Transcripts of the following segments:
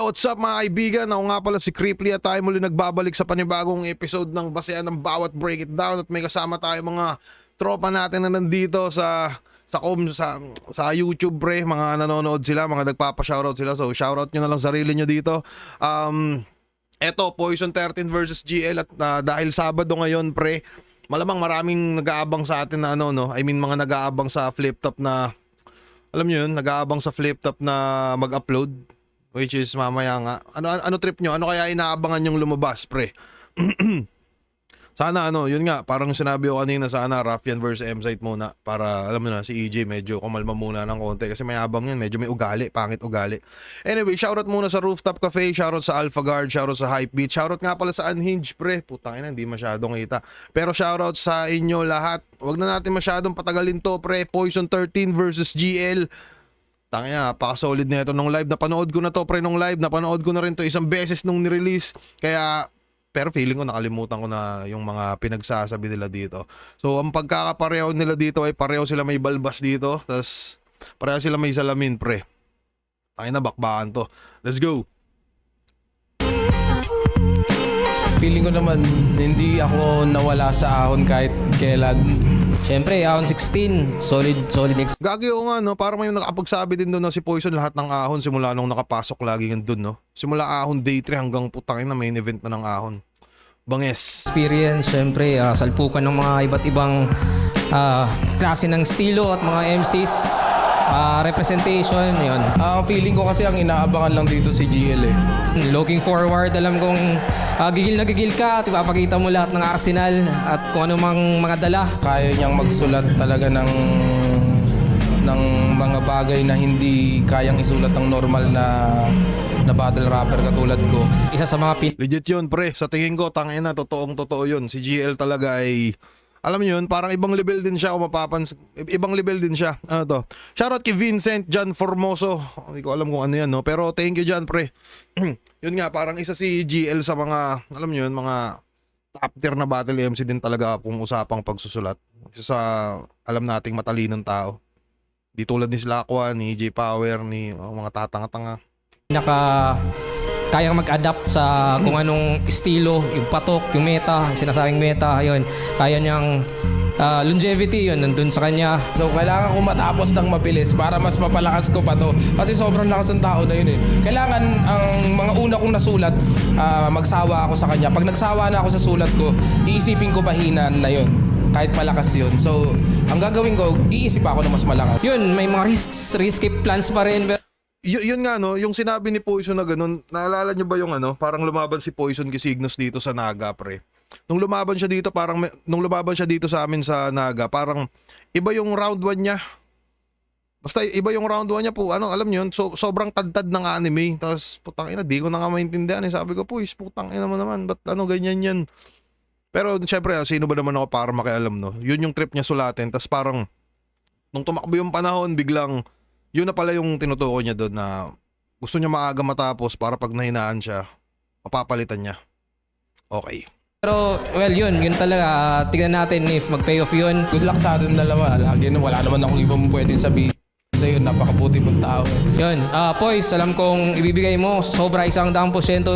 What's up mga kaibigan? Ako nga pala si Cripply at tayo muli nagbabalik sa panibagong episode ng Basehan ng Bawat Break It Down. At may kasama tayo mga tropa natin na nandito sa YouTube pre. Mga nanonood sila, mga nagpapa-shoutout sila. So shoutout nyo na lang sarili nyo dito. Eto, Poison 13 versus GL at dahil Sabado ngayon pre, malamang maraming nag-aabang sa atin na mga nag-aabang sa flip top na, alam nyo yun, nag-aabang sa flip top na mag-upload. Which is mamaya nga. Ano trip nyo? Ano kaya inaabangan yung lumabas, pre? Sana yun nga, parang sinabi ko kanina, sana Ruffian versus M-Site muna. Para, alam mo na, si EJ medyo kumalma muna ng konti. Kasi mayabang yun, medyo may ugali, pangit ugali. Anyway, shoutout muna sa Rooftop Cafe, shoutout sa Alpha Guard, shoutout sa Hypebeat, shoutout nga pala sa Unhinged, pre. Putang ina, hindi masyadong kita. Pero shoutout sa inyo lahat. Wag na natin masyadong patagalin to, pre. Poison 13 versus GL. Tangina, napaka-solid na ito nung live. Napanood ko na to pre nung live. Napanood ko na rin to isang beses nung nirelease. Kaya, pero feeling ko nakalimutan ko na yung mga pinagsasabi nila dito. So, ang pagkakapareho nila dito ay pareho sila may balbas dito. Tapos, pareho sila may salamin pre. Tangina, bakbakan to. Let's go! Feeling ko naman, hindi ako nawala sa ahon kahit kailan. Siyempre, ahon 16, solid next. Gagi o nga, parang may nakapagsabi din doon na si Poison lahat ng ahon simula nung nakapasok lagi yun doon, Simula ahon day 3 hanggang putangin na main event na ng ahon. Banges. Experience, siyempre, salpukan ng mga iba't ibang klase ng estilo at mga MCs. Representation, yun. Ang feeling ko kasi ang inaabangan lang dito si GL eh. Looking forward, alam kong gigil na gigil ka at ipapakita mo lahat ng arsenal at kung ano mang mga dala. Kaya niyang magsulat talaga ng mga bagay na hindi kayang isulat ng normal na battle rapper katulad ko. Isa sa mga Legit yun pre, sa tingin ko tangina, totoo yun. Si GL talaga ay, alam niyo yun, parang ibang level din siya kung mapapansin. Ibang level din siya. Ano to? Shoutout kay Vincent John Formoso. Hindi ko alam kung ano yan, pero thank you John pre. Yun nga, parang isa si GL sa mga, alam niyo yun, mga top tier na battle MC din talaga kung usapang pagsusulat. Isa sa alam nating matalinong tao. Di tulad ni Slakwa, ni EJ Power, ni mga tatanga-tanga. Kayang mag-adapt sa kung anong estilo, yung patok, yung meta, yung sinasabing meta, yun. Kaya niyang longevity, yun, nandun sa kanya. So kailangan ko matapos ng mabilis para mas mapalakas ko pa to. Kasi sobrang lakas ng tao na yun eh. Kailangan ang mga una kong nasulat, magsawa ako sa kanya. Pag nagsawa na ako sa sulat ko, iisipin ko pahinan na yun. Kahit malakas yun. So, ang gagawin ko, iisip ako na mas malakas. Yun, may mga risky plans pa rin. Yun nga yung sinabi ni Poison na ganun, naalala niyo ba yung parang lumaban si Poison kay Signos dito sa Naga pre. Nung lumaban siya dito sa amin sa Naga, parang iba yung round 1 niya. Basta iba yung round 1 niya po, alam niyo yun, sobrang tad-tad ng anime. Tapos putang ina, di ko na nga maintindihan Sabi ko, "Puis, putang ina mo naman, ba't ganyan yan?" Pero syempre, sino ba naman ako para makialam Yun yung trip niya sulatin. Tapos parang nung tumakbo yung panahon, biglang yun na pala yung tinutukoy niya doon na gusto niya maaga matapos para pag nahinaan siya, mapapalitan niya. Okay. Pero, well, yun talaga. Tignan natin if mag-payoff yun. Good luck sa atin dalawa. Lagi na wala naman akong ibang pwedeng sabihin sa'yo. Napakabuti mong tao. Yun. Poise, alam kong ibibigay mo sobra 100%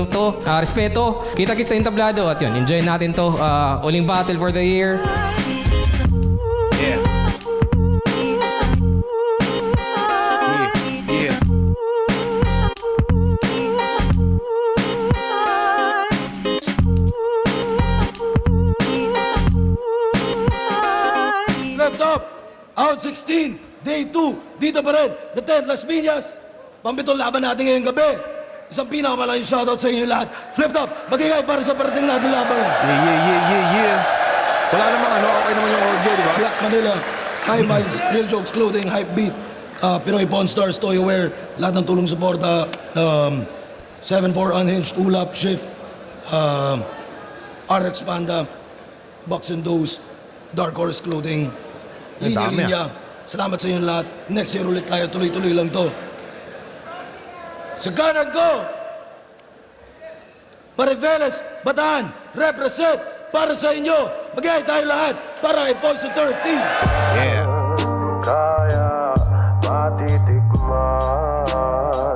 to. Respeto. Kita-kits sa entablado. At yun, enjoy natin to. Uling battle for the year. Yeah. Top, out 16, day 2, dito pa rin, the 10 Las Piñas. Pambitong laban natin ngayong gabi. Isang pinakamalaking shoutout sa inyo lahat. Flip Top, magigay para sa parating natin laban. Yeah. Wala namang okay naman yung audio, di ba? Black Manila, High Minds, Real Jokes Clothing, Hypebeat, Pinoy Pawn Stars, Toywear, lahat ng tulong suporta, 7-4 Unhinged, Ulap, Shift, RX Panda, Box and Dose, Dark Horse Clothing, dami, Linya. Salamat sa inyo lahat. Next year ulit tayo, tuloy-tuloy lang to. Sa kanan ko, Mariveles, Bataan, represent para sa inyo. Magayay tayo lahat para kay Poison 13. Yeah. Kaya matitikman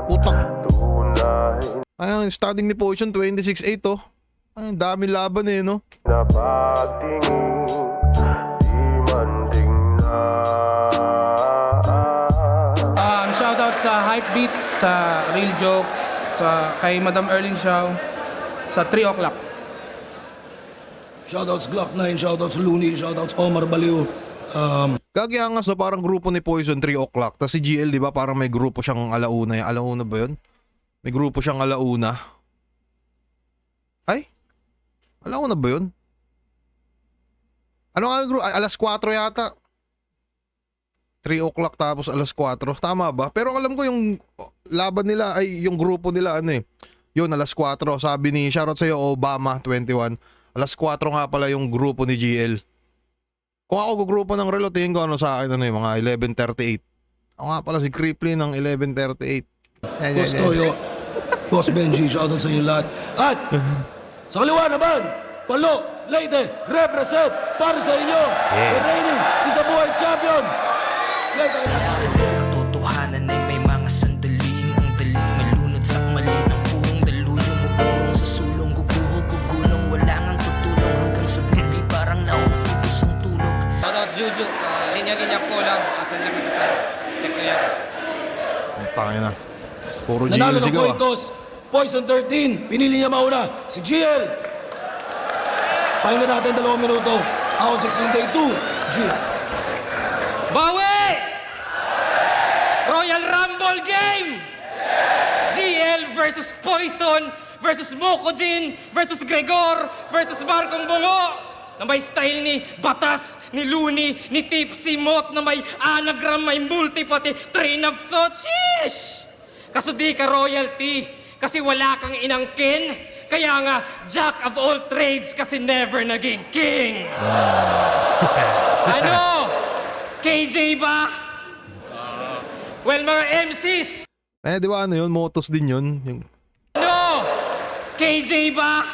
Putak. tunay Ayun, standing ni Poison 26-8 oh. Ay, dami laban eh, no? Napatingin, di man tingnan. Shoutout sa Hypebeat, sa Real Jokes, kay Madam Erling Shaw, sa 3 o'clock. Shoutouts Glock 9, shoutouts Looney, shoutouts Omar Baliw. Kaya nga so parang grupo ni Poison 3 o'clock. Tapos si GL, di ba, parang may grupo siyang alauna. Alauna ba yun? May grupo siyang alauna. Ay? Alauna ba yun? Ano nga yung grupo? Alas 4 yata. 3 o'clock tapos alas 4. Tama ba? Pero alam ko yung laban nila, ay yung grupo nila ano eh. Yun, alas 4. Sabi ni, shoutout sa'yo, Obama 21. Alas 4 nga pala yung grupo ni GL. Kung ako gugrupo ng relo, tingin ko ano sa akin, ano yung mga 11:38. Ako nga pala si Cripply ng 11:38. Boss Toyo, Boss Benji, shoutout sa inyo lahat. At sa kaliwa naman, Palo, Leyte, represent para sa inyo. The reigning isabuhay champion. Katotohanan ay may mga sandaling ang daling malunod sa mali ng puwang daluyo mo purong sa sulong gugulong wala ngang tutulong hanggang sa gabi parang nauubos ang tulog. Shoutout Juju, linya-linya collab, asan lang kita sa check ko yan. Ang tangin na. Puro Nanalo GL ng sigaw ah. Coitos, Poison 13, pinili niya mauna, si GL. Pakinggan natin 2 minuto. Round 16, day 2, GL. Bawi! Royal Rumble game! GL versus Poison versus Mokojin versus Gregor versus Marcong Bungo na may style ni Batas, ni Looney, ni Tipsy Mot na may anagram, may multi pati train of thought. Sheesh! Kaso di ka royalty kasi wala kang inangkin. Kaya nga, jack of all trades kasi never naging king. Ano? KJ ba? Well, mga MCs, Eh, di ba ano yun? Motos din yun. Yung... ano? KJ ba?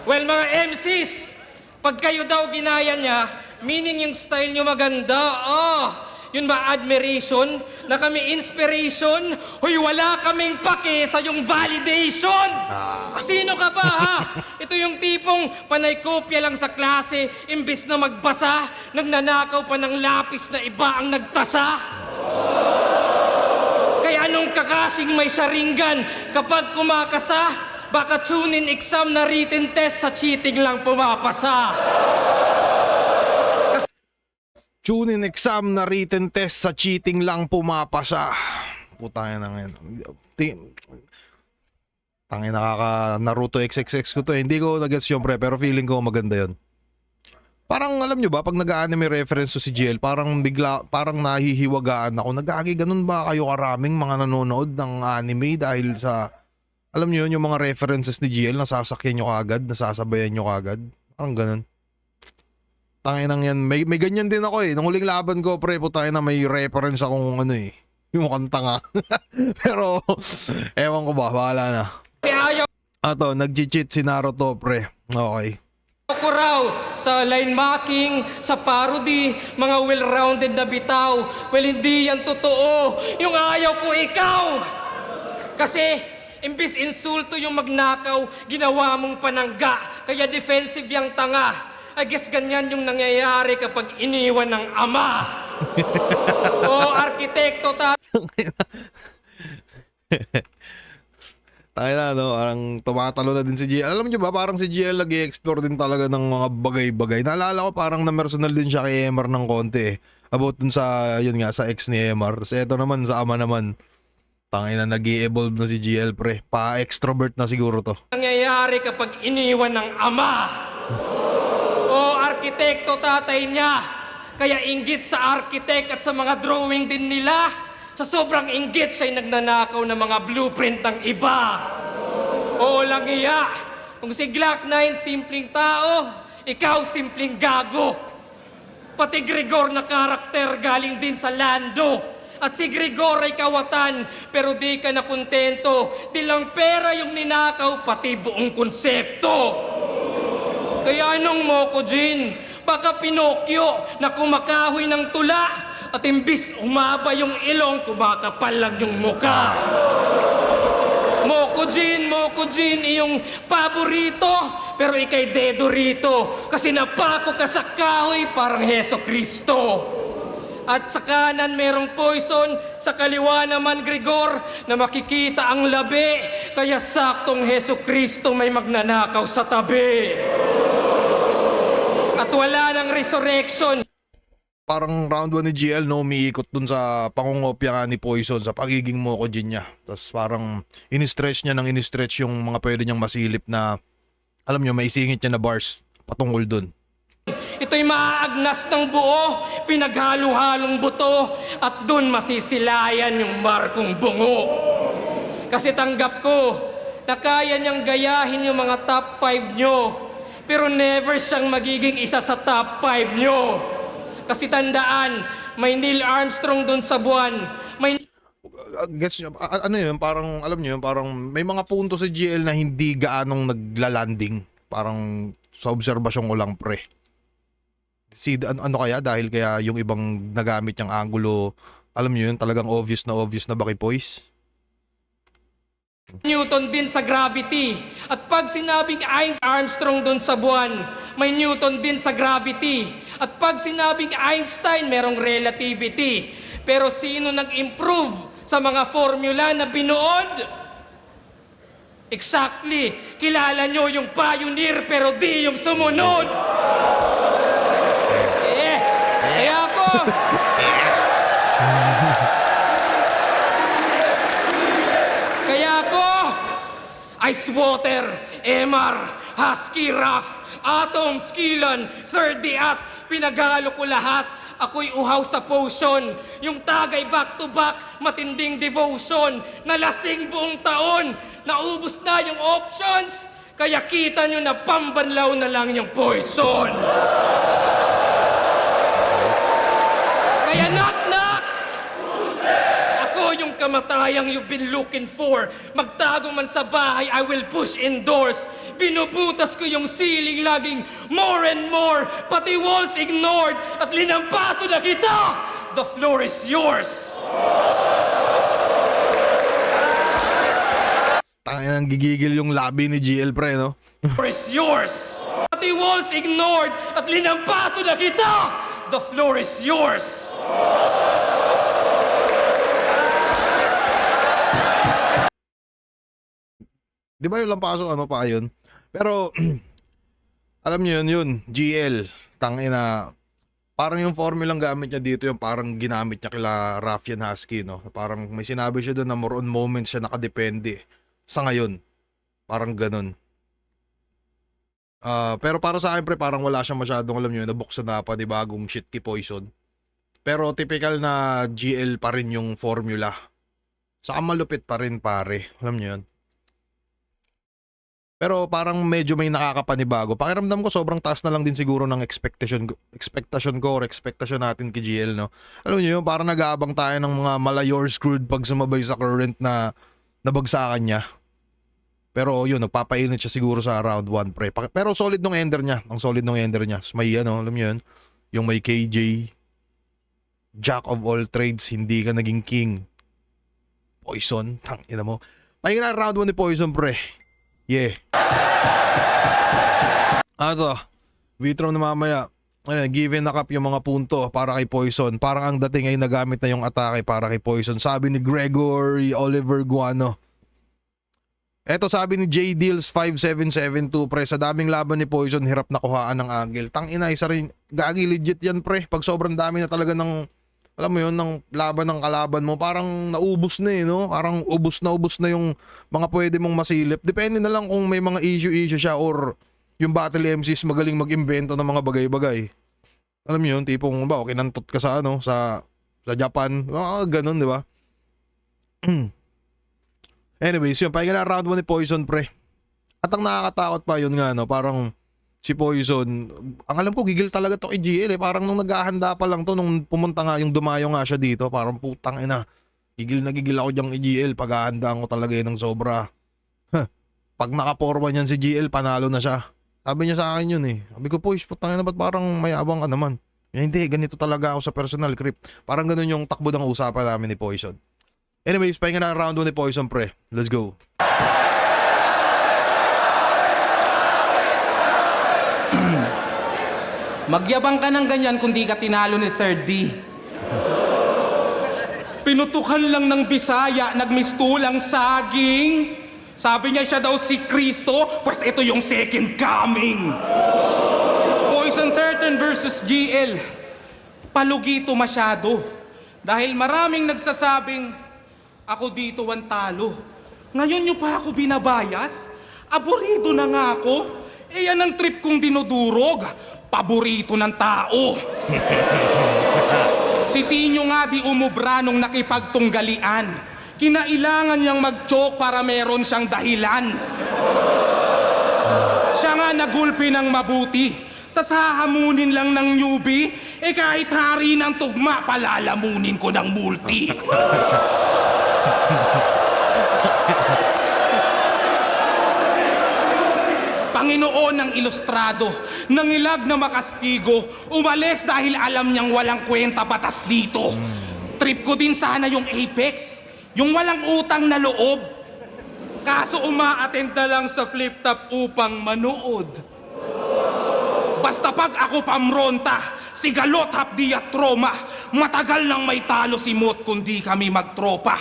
Well, mga MCs, pag kayo daw ginaya niya, meaning yung style nyo maganda, yun ba admiration? Na kami inspiration? Hoy, wala kaming pake sa yung validation! Sino ka ba, ha? Ito yung tipong panay kopya lang sa klase, imbis na magbasa, nagnanakaw pa ng lapis na iba ang nagtasa. Kaya anong kakasing may saringgan kapag kumakasa, baka tune-in exam na written test sa cheating lang pumapasa. Tune-in exam na written test sa cheating lang pumapasa. Putangin na ngayon. Tangin nakaka Naruto XXX ko to. Hindi ko nag-gets yun pre, pero feeling ko maganda yun. Parang alam nyo ba, pag nag-anime reference to si GL, parang nahihiwagaan ako. Nagkaki ganun ba kayo karaming mga nanonood ng anime dahil sa, alam nyo yun, yung mga references ni GL, nasasakyan nyo kagad, nasasabayan nyo kagad. Parang ganun. Tanginang yan. May ganyan din ako eh. Nung huling laban ko, pre, putangin na may reference akong ano eh. Yung mukhang tanga. Pero, ewan ko ba, bahala na. Si ayaw Ato, nag-cheat si Naruto, pre. Okay. ko raw sa line marking, sa parody, mga well-rounded na bitaw. Well, hindi yan totoo. Yung ayaw ko ikaw. Kasi, imbis insulto yung magnakaw, ginawa mong panangga. Kaya defensive yung tanga. I guess ganyan yung nangyayari kapag iniwan ng ama. O arkitekto Tayo na, no? Parang tumatalo na din si GL. Alam niyo ba, parang si GL nag-i-explore din talaga ng mga bagay-bagay. Naalala ko parang na-personal din siya kay Emar ng konti eh. About dun sa, yun nga, sa ex ni Emar. Kasi eto naman, sa ama naman. Tangin na nag-i-evolve na si GL, pre. Pa-extrovert na siguro to. nangyayari kapag iniwan ng ama. O arkitekto tatay niya. Kaya inggit sa arkitek at sa mga drawing din nila. Sa sobrang inggit siya'y nagnanakaw ng mga blueprint ng iba. Oo lang iya. Kung si Glock 9 simpleng tao, ikaw simpleng gago. Pati Gregor na karakter galing din sa Lando. At si Gregor ay kawatan, pero di ka na kontento. Di lang pera yung ninakaw, pati buong konsepto. Kaya anong Mokojin? Baka Pinocchio na kumakahoy ng tula. At imbis umaba yung ilong, kumakapal lang yung muka. Moko Jin, iyong paborito. Pero ikay dedo rito. Kasi napako ka sa kahoy parang Heso Kristo. At sa kanan merong poison, sa kaliwa naman Gregor na makikita ang labi. Kaya saktong Heso Kristo may magnanakaw sa tabi. At wala ng resurrection. Parang round 1 ni GL, no, umiikot dun sa pangungopya nga ni Poison sa pagiging Moko Jin niya. Tapos parang in-stretch yung mga pwede niyang masilip na, alam niyo, maisingit niya na bars patungkol dun. Ito'y maaagnas ng buo, pinaghalo-halong buto, at dun masisilayan yung markong bungo. Kasi tanggap ko na kaya niyang gayahin yung mga top 5 nyo, pero never siyang magiging isa sa top 5 nyo. Kasi tandaan, may Neil Armstrong dun sa buwan, may Guess nyo, ano yun, parang, alam niyo, parang may mga punto sa GL na hindi gaanong naglalanding. Parang sa obserbasyon ko lang, pre. Ano kaya, dahil kaya yung ibang nagamit yung angulo, alam niyo yun, talagang obvious na bakipoise. Newton din sa gravity. At pag sinabing Armstrong doon sa buwan, may Newton din sa gravity. At pag sinabing Einstein, merong relativity. Pero sino nag-improve sa mga formula na binuod? Exactly. Kilala nyo yung pioneer pero di yung sumunod. Kaya ako... Ice water, MR, husky rough, atom, skillan, 30 at pinagalo ko lahat. Ako'y uhaw sa potion. Yung tagay back to back, matinding devotion. Nalasing buong taon, naubos na yung options. Kaya kita nyo na pambanlaw na lang yung poison. Kaya knock knock! Ako yung kamatayang you've been looking for. Magtago man sa bahay, I will push indoors. Binubutas ko yung ceiling laging more and more. Pati walls ignored at linampaso na kita. The floor is yours. Tangina, gigigil yung labi ni GL, pre, no? The floor is yours. Pati walls ignored at linampaso na kita. The floor is yours. Di ba yung lampaso, ano pa yun? Pero, alam niyo yun, GL, tangina, parang yung formulang gamit niya dito, yung parang ginamit niya kila Raffian Husky, no? Parang may sinabi siya doon na more on moments siya nakadepende sa ngayon. Parang ganun. Pero para sa akin, pre, parang wala siya masyadong, alam niyo, nabuksan na pa, di bagong shit key Poison. Pero typical na GL pa rin yung formula. Saka malupit pa rin, pare. Alam niyo yun. Pero parang medyo may nakakapanibago. Pakiramdam ko sobrang taas na lang din siguro ng expectation ko or expectation natin kay GL, no? Alam niyo yun, parang nag-aabang tayo ng mga malayor screwed pag sumabay sa current na nabagsakan niya. Pero yun, nagpapainit siya siguro sa round 1, pre. Pero solid nung ender niya. Ang solid nung ender niya. May ano, alam niyo yun, yung may KJ, Jack of all trades, hindi ka naging king. Poison, tangina mo. Pahinga na round 1 ni Poison, pre. Yeah. Ato, Vitrom na mamaya. Given na cap yung mga punto para kay Poison. Parang ang dating ay nagamit na yung atake para kay Poison. Sabi ni Gregory Oliver Guano. Eto sabi ni J Deals 5772, pre, sa daming laban ni Poison hirap na kuhaan ng angle. Tangina, isa rin gagi legit yan, pre. Pag sobrang dami na talaga ng, alam mo yun, ng laban ng kalaban mo, parang naubos na eh, no? Parang ubos na yung mga pwede mong masilip. Depende na lang kung may mga issue siya or yung battle MCs magaling mag-invento ng mga bagay-bagay. Alam mo yun, tipong ba, kinantot ka sa ano, sa Japan. Ganun, di ba? Anyways, yun, pahinga na round 1 ni Poison, pre. At ang nakakatakot pa yun nga, no, parang si Poison, ang alam ko, gigil talaga to kay GL eh. Parang nung naghahanda pa lang to, nung pumunta nga, yung dumayo nga siya dito, parang putang ina. Gigil na gigil ako diyang GL, paghahandaan ko talaga yun ng sobra. Pag nakaporma niyan si GL, panalo na siya. Sabi niya sa akin yun eh. Sabi ko, Pois, putang ina, ba't parang mayabang ka naman? Hindi, ganito talaga ako sa personal creep. Parang ganun yung takbo ng usapan namin ni Poison. Anyways, pahinga na round 1 ni Poison, pre. Let's go. Magyabang ka ng ganyan kung di ka tinalo ni 3rd D. Pinutukan lang ng Bisaya, nagmistulang saging. Sabi niya siya daw si Kristo, pues ito yung second coming. Poison 13 versus GL. Palugito masyado. Dahil maraming nagsasabing, ako dito ang talo. Ngayon niyo pa ako binabayas? Aburido na nga ako. Eh yan ang trip kong dinudurog. Paborito ng tao. Si Sinyo nga di umubra nung nakipagtunggalian. Kinailangan niyang mag-choke para meron siyang dahilan. Siya nga nagulpi ng mabuti. Tas hahamunin lang ng newbie, eh kahit hari ng tugma, palalamunin ko ng multi. Panginoon ng ilustrado, nangilag na makastigo, umalis dahil alam niyang walang kwenta batas dito. Trip ko din sana yung Apex, yung walang utang na loob. Kaso uma-attend na lang sa flip top upang manood. Basta pag ako pamronta, si Galot hapdi at Troma, matagal nang may talo si Mot kundi kami magtropa.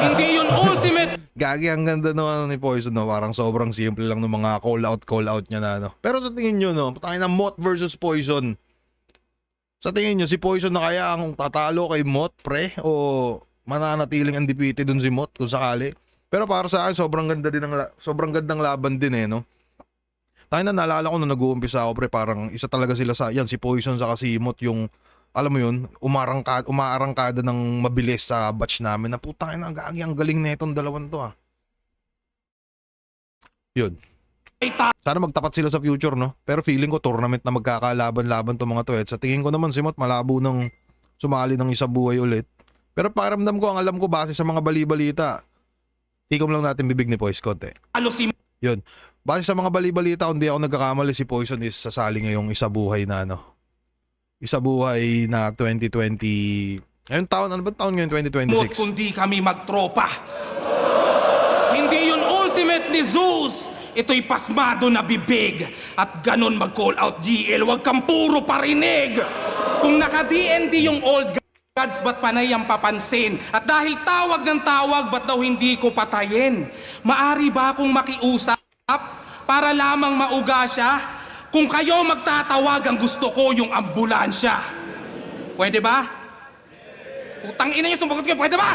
Hindi yun ultimate. Gagi, ang ganda no, ano, ni Poison, no? Parang sobrang simple lang ng mga call out niya na, no? Pero sa tingin nyo, no? Tayo na Mot versus Poison. Sa tingin nyo, si Poison na kaya ang tatalo kay Mot, pre? O mananatiling undefeated dun si Mot kung sakali? Pero para sa akin, sobrang gandang laban din, eh, no? Tayo na, naalala ko nung nag-uumpisa ako, pre, parang isa talaga sila sa, yan, si Poison saka si Mot yung, alam mo yun, umaarangkada ng mabilis sa batch namin na puta na, gagi, ang galing na itong dalawan to, ah. Yun. Sana magtapat sila sa future, no? Pero feeling ko tournament na magkakalaban-laban to mga to, eh. Sa tingin ko naman si Mot malabo ng sumali ng isa buhay ulit. Pero pakiramdam ko, ang alam ko base sa mga bali-balita, tikom lang natin bibig ni Poise konti. Yun. Base sa mga bali-balita, kung di ako nagkakamali, si Poison is sasali ngayong isa buhay na, ano? Isa buhay na 2020. Ngayong taon, ano ba taon ngayon? 2026. Kundi kami magtropa. Hindi yun ultimate ni Zeus. Ito'y pasmado na bibig. At ganon mag-call out GL. Huwag kang puro parinig. Kung naka-DND yung old gods, ba't panay ang papansin? At dahil tawag ng tawag, ba't daw hindi ko patayin? Maari ba akong makiusap para lamang mauga siya? Kung kayo magtatawag, ang gusto ko yung ambulansya. Pwede ba? Utang ina niyo, sumagot kayo, pwede ba?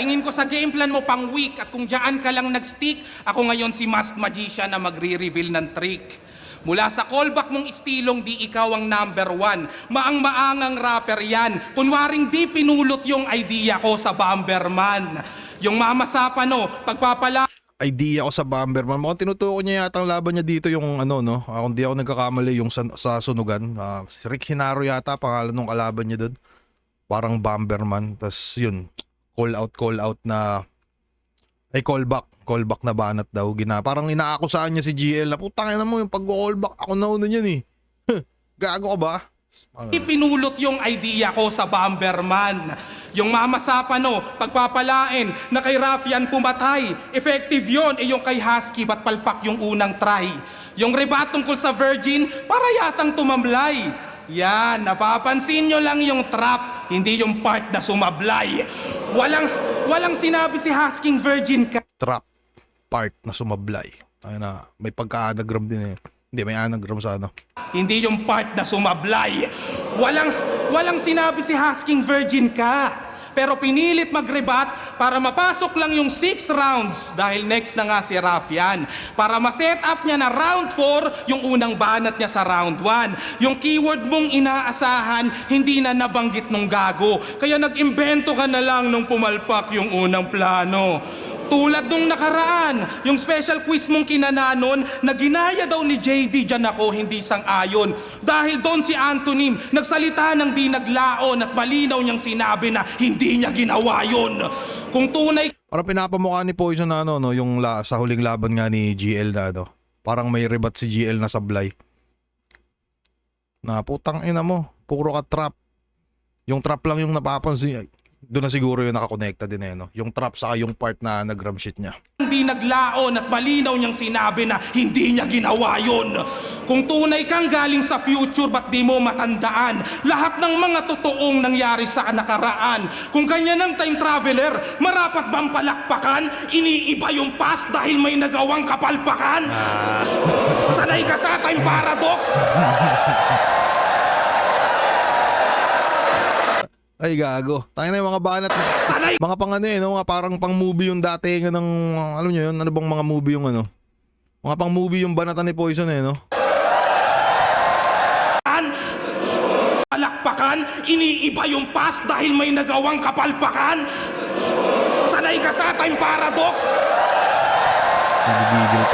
Tingin ko sa game plan mo pang week at kung dyan ka lang nag-stick, ako ngayon si Masked Magician na magre-reveal ng trick. Mula sa callback mong istilong di ikaw ang number 1. Maang-maangang rapper yan. Kunwaring di pinulot yung idea ko sa Bomberman. Yung mama sa pano, pagpapala idea ko sa Bomberman. Mukhang tinutuko niya yata ang laban niya dito yung ano, no? Kung di ako nagkakamali yung sa sunugan. Si Rick Hinaro yata pangalan ng kalaban niya doon. Parang Bomberman. Tapos yun, call out na ay callback na banat daw. Parang inaakusahan niya si GL na putangin na mo yung pag-callback. Ako na una niyan, eh. Gago ka ba? Ipinulot yung idea ko sa Bomberman. Yung mama sa pano, pagpapalain na kay Raffian pumatay. Effective yon, yung kay Husky ba't palpak yung unang try. Yung rebat tungkol sa Virgin, para yatang tumamlay. Yan, napapansin nyo lang yung trap, hindi yung part na sumablay. Walang sinabi si Husking Virgin ka. Trap part na sumablay. Ay na, may pagka-anagram din, eh. Hindi, may anagram sa ano. Hindi yung part na sumablay. Walang sinabi si Husking Virgin ka. Pero pinilit mag-rebat para mapasok lang yung 6 rounds dahil next na nga si Raffian. Para ma-set up niya na round 4 yung unang banat niya sa round 1. Yung keyword mong inaasahan, hindi na nabanggit nung gago. Kaya nag-imbento ka na lang nung pumalpak yung unang plano. Tulad nung nakaraan, yung special quiz mong kinananon na ginaya daw ni JD, dyan ako hindi sang-ayon. Dahil doon si Antonym nagsalita ng di naglaon at malinaw niyang sinabi na hindi niya ginawa yun. Kung tunay... Parang pinapamukha ni Poison na ano, no, yung sa huling laban nga ni GL na ano. Parang may rebat si GL na sablay. Na putang ina mo, puro ka trap. Yung trap lang yung napapansin. Doon na siguro yung nakakonekta din, eh, no? Yung trap saka yung part na nag-ram shit niya. Hindi naglaon at malinaw niyang sinabi na hindi niya ginawa yun. Kung tunay kang galing sa future, ba't di mo matandaan lahat ng mga totoong nangyari sa nakaraan? Kung ganyan ang time traveler, marapat bang palakpakan? Iniiba yung past dahil may nagawang kapalpakan? Sanay ka sa time paradox? Ay gago. Tayo na yung mga banat na. Sanay Mga pang ano no? Mga parang pang movie yung dati ng alam nyo yun? Ano bang mga movie yung ano? Mga pang movie yung banatan ni Poison no? palakpakan? Iniiba yung past dahil may nagawang kapalpakan? Sanay ka sa time paradox? Nagigigil.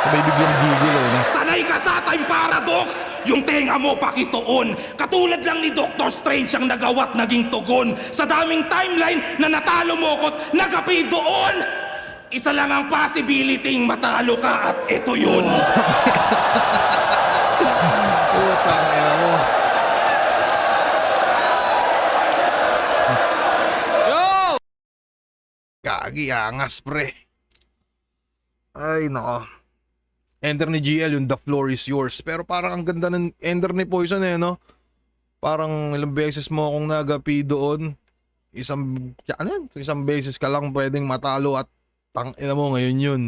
Sabay biglang gigil no? Sanay ka sa time paradox? Yung tenga mo pakitoon. Katulad lang ni Dr. Strange ang nagawa't naging tugon. Sa daming timeline na natalo mo ko't nagapi doon. Isa lang ang possibility matalo ka at ito yun. Putang ina mo. Kagi angas pre. Ay nako. Ender ni GL yung The Floor is Yours. Pero parang ang ganda ng ender ni Poison no? Parang ilang beses mo akong nagapi doon. Isang beses ka lang pwedeng matalo at tangina mo ngayon yun.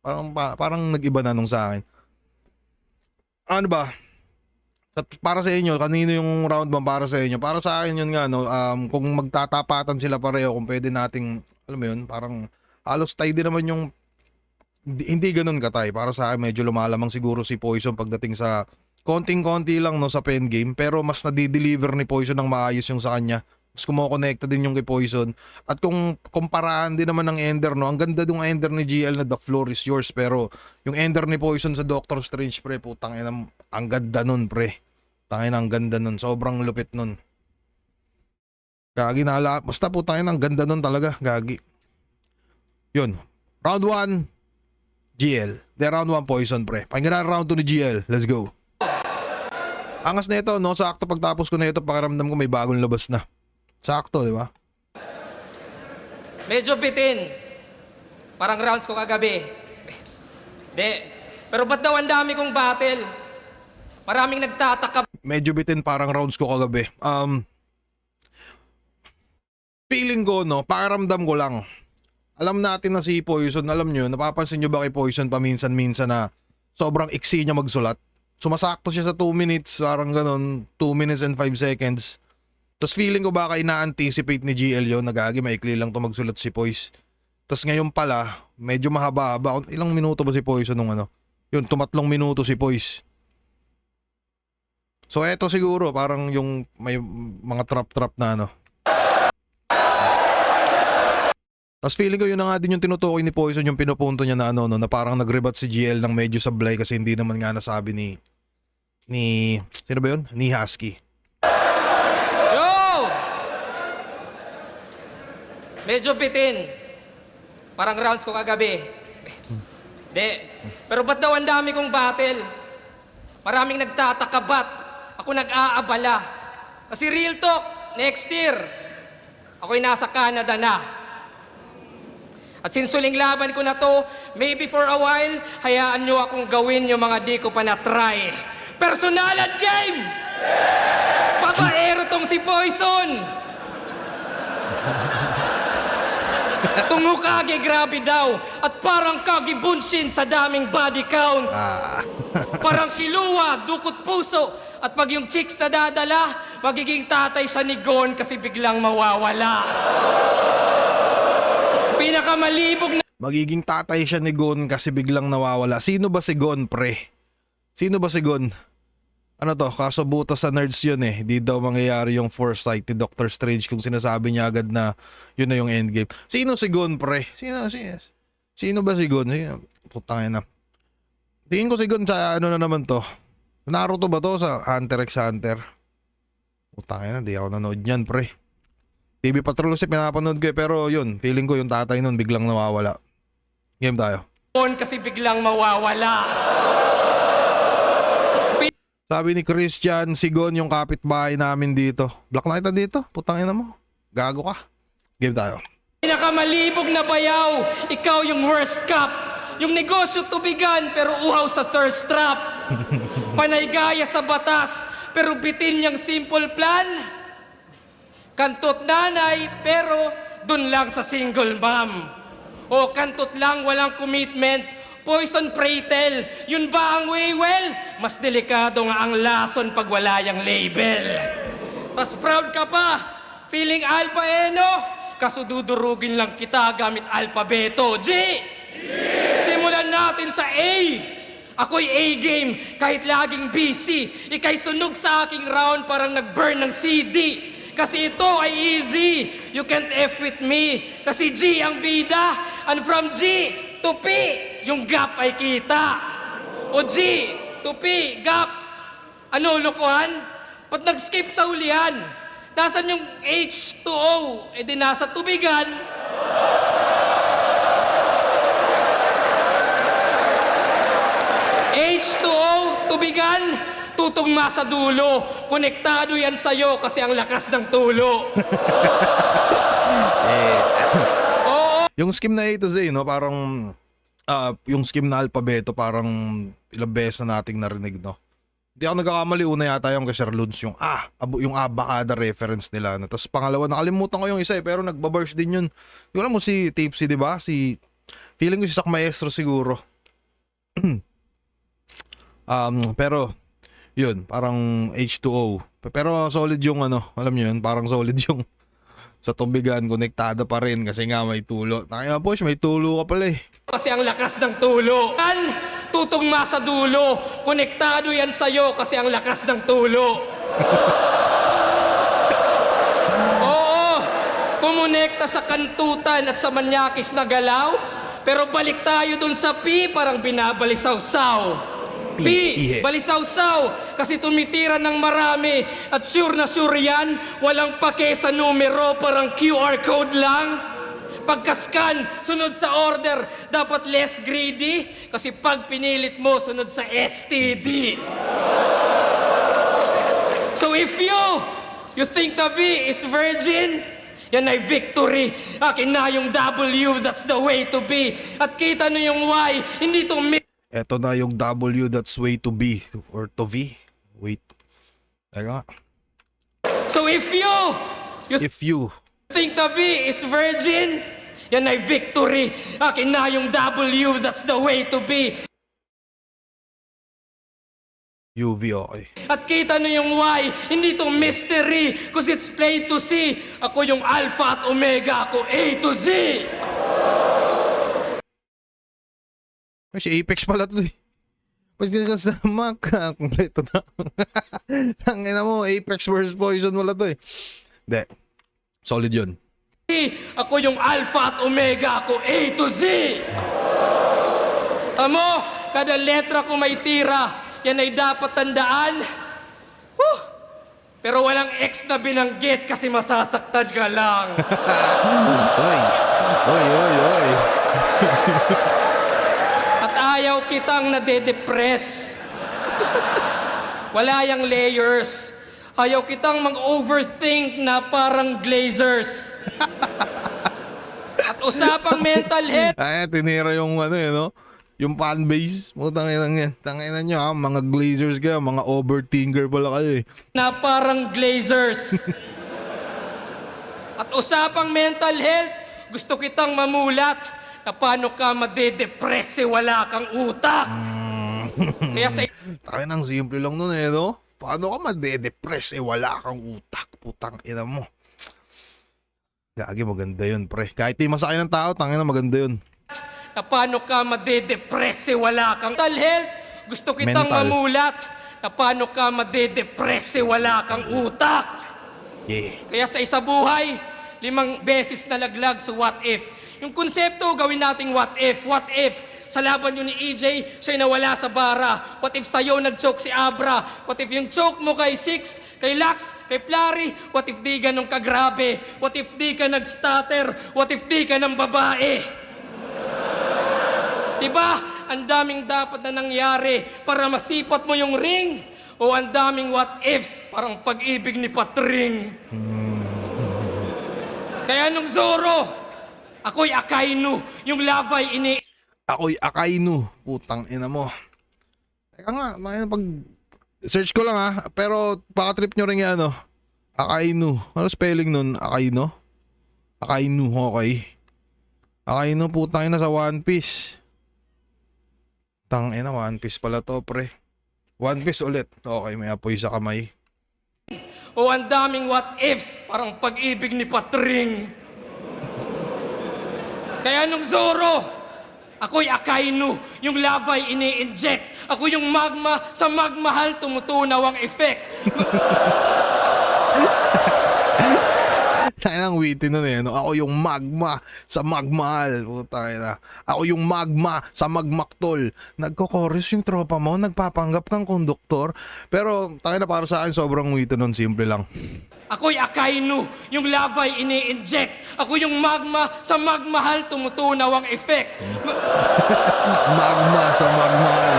Parang nag-iba na nung sa akin. Ano ba? Para sa inyo, kanino yung round ba para sa inyo? Para sa akin yun nga no, kung magtatapatan sila pareho, kung pwede nating, alam mo yun, parang halos tie din naman yung hindi ganoon katay. Para sa akin medyo lumalamang siguro si Poison pagdating sa konting-konti lang no sa pen game, pero mas nadi-deliver ni Poison ng maayos yung sa kanya. Mas kumokonekta din yung kay Poison. At kung kumparahan din naman ng Ender no, ang ganda ng Ender ni GL na The Floor is Yours, pero yung Ender ni Poison sa Doctor Strange pre, putang ina, ang ganda nun pre. Tangina, ang ganda nun, sobrang lupit nun. Gagi na basta putang ina, ang ganda nun talaga, gagi. Yun. Round 1 GL. Then round 1 Poison pre. Pakinggan na round 2 ni GL. Let's go. Angas na ito, no? Sakto pagtapos ko na ito, pakiramdam ko may bagong labas na. Sakto, di ba? Medyo bitin. Parang rounds ko kagabi. Di. Pero ba't daw ang dami kong battle? Maraming nagtataka. Medyo bitin parang rounds ko kagabi. Feeling ko, no? Pakiramdam ko lang. Alam natin na si Poison, alam nyo, napapansin nyo ba kay Poison paminsan-minsan na sobrang iksi niya magsulat? Sumasakto siya sa 2 minutes, parang ganun, 2 minutes and 5 seconds. Tapos feeling ko baka ina-anticipate ni GL yun, nagagi, maikli lang to magsulat si Poise. Tapos ngayon pala, medyo mahaba-haba. Ilang minuto ba si Poison nung ano? Yun, 3 minuto si Poise. So eto siguro, parang yung may mga trap-trap na ano. Tapos feeling ko yun na nga din yung tinutukoy ni Poison, yung pinupunto niya na ano, no, na parang nagrebat si GL ng medyo sablay kasi hindi naman nga nasabi ni sino ba yun? Ni Husky. Yo! Medyo bitin. Parang rounds ko kagabi. Di. Pero ba't daw ang dami kong battle? Maraming nagtataka ba't ako nag-aabala? Kasi real talk, next year, ako'y nasa Canada na. At sinsuling laban ko na to, maybe for a while, hayaan nyo akong gawin yung mga di ko pa na-try. Personalan game! Babaero tong si Poison! Tungukage grabe daw at parang kagibunshin sa daming body count. Parang kiluwa, dukot puso at pag yung chicks na dadala, magiging tatay siya ni Gon kasi biglang mawawala. Pinakamalibog na Magiging tatay siya ni Gon kasi biglang nawawala. Sino ba si Gon, pre? Sino ba si Gon? Ano to? Kaso butas sa nerds yun eh. Di daw mangyayari yung foresight ni Doctor Strange kung sinasabi niya agad na yun na yung endgame. Sino si Gon, pre? Sino ba si Gon? Putangin na. Tingin ko si Gon sa ano na naman to. Naruto ba to sa Hunter x Hunter? Putangin na, di ako nanood niyan, pre. TV Patrol kasi pinapanood ko eh, pero yun, feeling ko yung tatay nun biglang nawawala. Game tayo. Gon kasi biglang mawawala. Sabi ni Christian, si Gon yung kapitbahay namin dito. Black Knight na dito? Putangin na mo. Gago ka. Game tayo. Pinakamalibog na bayaw, ikaw yung worst cop. yung negosyo tubigan pero uhaw sa thirst trap. Panaygaya sa batas pero bitin niyang simple plan. Kantot nanay pero dun lang sa single mom. O kantot lang walang commitment, poison pratel. Yun ba ang way well? Mas delikado nga ang lason pag wala yang label. Tas proud ka pa, feeling alpha no? Kaso dudurugin lang kita gamit alpabeto. G! Simulan natin sa A. Ako'y A-game kahit laging busy. Ika'y sunog sa aking round parang nag-burn ng CD. Kasi ito ay easy. You can't F with me. Kasi G ang bida. And from G to P, yung gap ay kita. O G to P, gap. Ano, lokohan? Ba't nag-skip sa ulian? Nasaan yung H2O? E di nasa tubigan. H2O, tubigan, tutugma sa dulo. Konektado yan sa'yo kasi ang lakas ng tulo. Yung scheme na A to Z, no, parang yung scheme na alpabeto parang ilang beses na nating narinig, no. Hindi ako nagkakamali, una yata yung kay Sir Ludes, yung yung abacada reference nila. No? Tapos pangalawa, nakalimutan ko yung isa pero nagbaburst din yun. Hindi ko alam mo si Tipsy, di ba? Feeling ko si Sak Maestro siguro. Pero yun, parang H2O. Pero solid yung alam niyo yun, parang solid yung sa tubigan, konektado pa rin kasi nga may tulo. Kaya push, may tulo ka pala eh. Kasi ang lakas ng tulo. Tutugma sa dulo. Konektado yan sa'yo kasi ang lakas ng tulo. Oo, kumonekta sa kantutan at sa manyakis na galaw. Pero balik tayo dun sa P, parang binabalisaw-saw. P, balisaw-saw, kasi tumitira ng marami. At sure na sure yan, walang pake sa numero, parang QR code lang. Pagka-scan, sunod sa order, dapat less greedy. Kasi pag pinilit mo, sunod sa STD. So if you think the V is virgin, yan ay victory. Akin na yung W, that's the way to be. At kita nyo yung Y, hindi to Eto na yung W, that's way to B. Or to V. Wait. Teka nga. So if you think the V is virgin, yan ay victory. Akin na yung W, that's the way to be. UV, okay. At kita nyo yung Y, hindi to mystery, cause it's plain to see. Ako yung Alpha at Omega, ako A to Z. Ay, si Apex pala to eh. Pag kasama ka, kompleto na. Tangina mo, Apex versus Poison wala to eh. Hindi. Solid yun. Ako yung Alpha at Omega, ako A to Z. Amo, kada letra ko may tira, yan ay dapat tandaan. Pero walang X na binanggit kasi masasaktan ka lang. Oy. At ayaw kitang nade-depress. Wala yang layers. Ayaw kitang mag-overthink na parang glazers. At usapang mental health. Ay, tinira yung no? Yung fan base. Tanginan yan. Tanginan nyo ha, mga glazers kayo, mga overthinker pala kayo eh. Na parang glazers. At usapang mental health, gusto kitang mamulat na paano ka made-depress wala kang utak. Kaya sa Tayo simple lang nun eh, no? Paano ka made-depress wala kang utak? Putang ina mo. Gagi, maganda yun, pre. Kahit di masakay ng tao, tangina maganda yun. na paano ka made-depress wala kang mental health, gusto kitang Mental. mamulat na paano ka made-depress wala kang utak. Yeah. Kaya sa isa buhay, 5 beses nalaglag sa what if. Yung konsepto, gawin nating what if. What if sa laban yun ni EJ, siya'y nawala sa bara? What if sa'yo nag-choke si Abra? What if yung choke mo kay Six, kay Lax, kay Plari? What if di ganun kagrabe? What if di ka nag-stutter? What if di ka ng babae? Diba? Ang daming dapat na nangyari para masipat mo yung ring. O ang daming what ifs, parang pag-ibig ni Patring. Kaya nung Zoro, ako'y Akainu, yung lava ay Ako'y Akainu. Putang ina mo. Teka nga, pag search ko lang ha. Pero baka trip nyo rin yan ano. Akainu. Ano spelling nun? Akainu? Akainu, okay. Akainu, putang ina sa One Piece. Tang ina, One Piece pala to, pre. One Piece ulit. Okay, may apoy sa kamay. O ang daming what ifs, parang pag-ibig ni Patring. Kaya nung Zoro, ako'y Akainu, yung lava ay ini-inject. Ako yung magma, sa magmahal tumutunaw ang effect. Tayo ng witty nun eh. No? Ako yung magma sa magmahal. Puta na. Ako yung magma sa magmaktol. Nagko-chorus yung tropa mo. Nagpapanggap kang konduktor. Pero tayo na para sa akin sobrang witty nun. Simple lang. Ako'y Akainu, yung lava ay ini-inject. Ako yung magma, sa magmahal tumutunaw ang effect. Magma sa magmahal.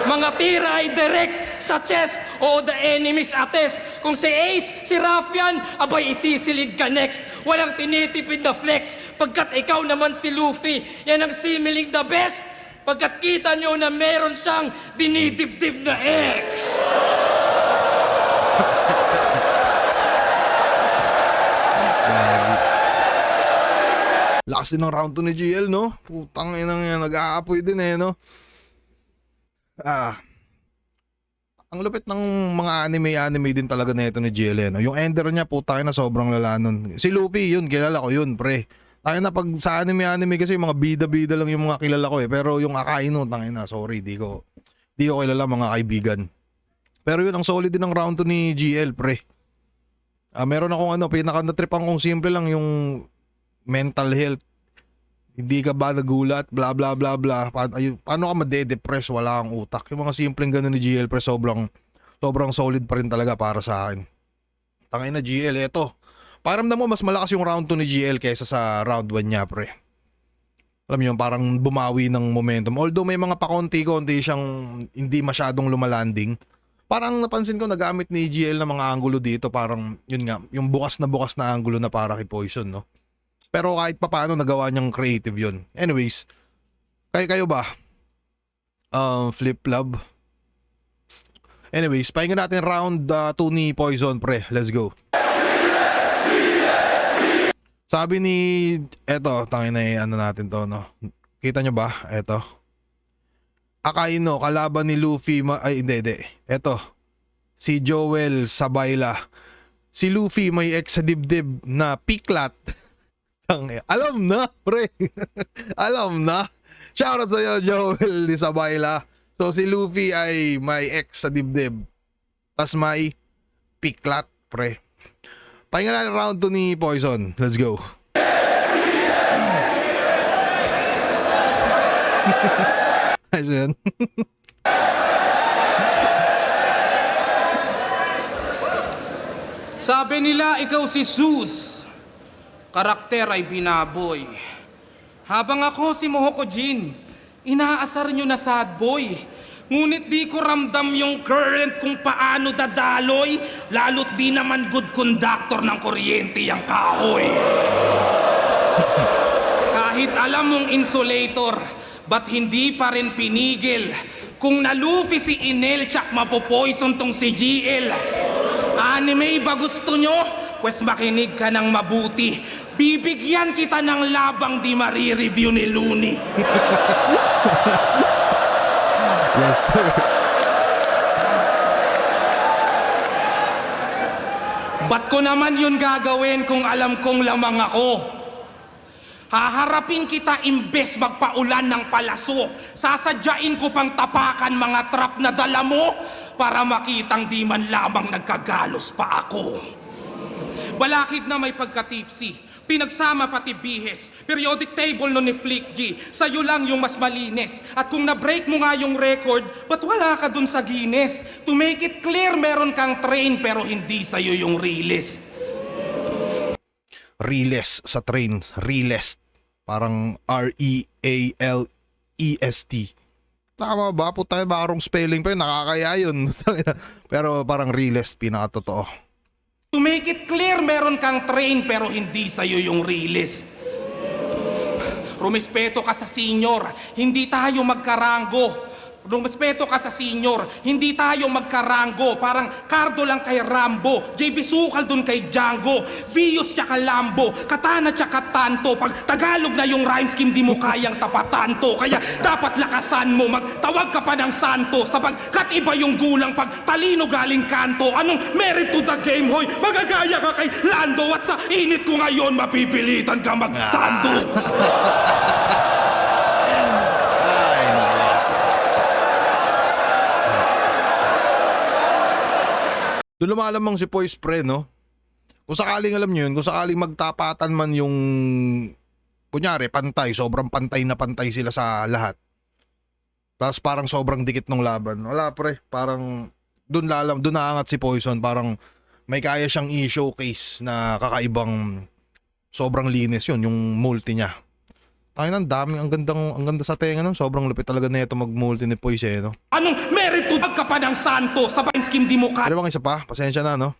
Mga tira ay direct sa chest o the enemy's attest. Kung si Ace, si Raffian, abay isisilid ka next. Walang tinitipid na flex. Pagkat ikaw naman si Luffy, yan ang similing the best. Pagkat kita nyo na meron siyang dinidibdib na ex. Lakas din ng round 2 ni GL, no? Putang inang yan. Nag-aapoy din eh, no? Ang lupit ng mga anime din talaga na ito ni GL, no? Yung ender niya, putang ina, sobrang lala nun. Si Luffy, yun, kilala ko yun, pre. Tayo na pag sa anime kasi mga bida-bida lang yung mga kilala ko eh. Pero yung Akainu, tangina, sorry, di ko kilala mga kaibigan. Pero yun, ang solid din ng round 2 ni GL, pre. Meron akong pinaka-natripan kong simple lang yung mental health. Hindi ka ba nagulat, bla bla bla bla. Paano ka made-depress, wala kang utak. Yung mga simpleng ganun ni GL, pre, sobrang solid pa rin talaga para sa akin. Tangay na GL, eto. Paramdam mo mas malakas yung round 2 ni GL kaysa sa round 1 niya, pre. Alam mo yun, parang bumawi ng momentum. Although may mga pakonti-konti siyang hindi masyadong lumalanding. Parang napansin ko nagamit ni GL na mga angulo dito. Parang yun nga, yung bukas na angulo na para kay Poison, no? Pero kahit pa paano nagawa niyang creative yun. Anyways, kayo ba? Flip Love. Anyways, pahinga natin round 2 ni Poison, pre. Let's go. Sabi ni, eto, tangin na natin to, no? Kita nyo ba? Eto. Akainu, kalaban ni Luffy, hindi. Eto. Si Joel Sabayla. Si Luffy may ex sa dibdib na piklat. Alam na, pre. Alam na. Shoutout sa'yo, Joel ni Sabayla. So, si Luffy ay may ex sa dibdib. Tas may piklat, pre. Pahinga na round 2 ni Poison. Let's go. Ayos yan. Sabi nila ikaw si Zeus, karakter ay binaboy. Habang ako si Mohoko Jin, inaasar nyo na sad boy. Ngunit di ko ramdam yung current kung paano dadaloy, lalo't di naman good conductor ng kuryente yung kahoy. Kahit alam mong insulator, ba't hindi pa rin pinigil? Kung nalufi si Inel, tsak mapopoison tong si GL. Anime ba gusto nyo? Pwes makinig ka ng mabuti. Bibigyan kita ng labang di marireview ni Looney. Yes, sir. Ba't ko naman yun gagawin kung alam kong lamang ako? Haharapin kita imbes magpaulan ng palaso. Sasadyain ko pang tapakan mga trap na dala mo para makitang di man lamang nagkagalos pa ako. Balakid na may pagkatipsi. Pinagsama pati bihes, periodic table no ni Flick G. Sa'yo lang yung mas malinis. At kung na-break mo nga yung record, ba't wala ka dun sa Guinness? To make it clear, meron kang train pero hindi sa'yo yung realist. Realist sa train. Realist. Parang R-E-A-L-E-S-T. Tama ba? Puta, barong spelling pa yun. Nakakaya yun. Pero parang realist, pinakatotoo. To make it clear, meron kang train pero hindi sa'yo yung realist. Rumespeto ka sa senior, hindi tayo magkaranggo. Rumespeto ka sa senior, hindi tayo magkaranggo. Parang Cardo lang kay Rambo, JB Sukal dun kay Django, Vios tsaka Lambo, Katana tsaka Tanto. Pag Tagalog na yung rhyme scheme, di mo kayang tapatan to. Kaya dapat lakasan mo, magtawag ka pa ng santo. Sapagkat iba yung gulang pag talino galing kanto. Anong merit to the game, hoy? Magagaya ka kay Lando at sa init ko ngayon, mapipilitan ka magsando. Doon lumalamang si Poise Pre, no? Kung sakaling alam nyo yun, kung sakaling magtapatan man yung, kunyari, pantay, sobrang pantay na pantay sila sa lahat. Tapos parang sobrang dikit ng laban. Wala pre, parang doon naangat si Poison, parang may kaya siyang i-showcase na kakaibang sobrang linis yun, yung multi niya. Tayo ang daming, ang ganda sa tenga nun, sobrang lupit talaga na ito mag-multi ni Poise, no? Anong merit to ka pa ng santo sa rhyme scheme, di mo kaya? Pero bang isa pa, pasensya na, no?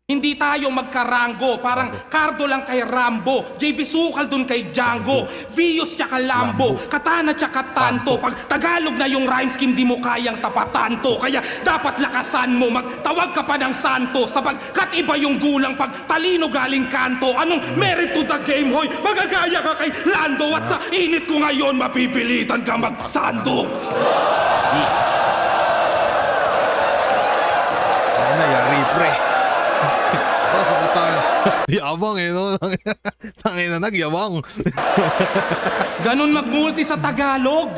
Hindi tayo magkaranggo, parang Cardo lang kay Rambo, JB Sukal dun kay Django, Vios tsaka Lambo, Katana tsaka Tanto. Pag Tagalog na yung rhyme scheme, di mo kayang tapatan to. Kaya dapat lakasan mo, magtawag ka pa ng santo. Sapagkat iba yung gulang pag talino galing kanto. Anong merit to the game, hoy? Magagaya ka kay Lando at sa init ko ngayon, mapipilitan ka magsando. Ay na, yari pre. Yabang eh, no? Tangin na nagyabang. Ganon magmulti sa Tagalog.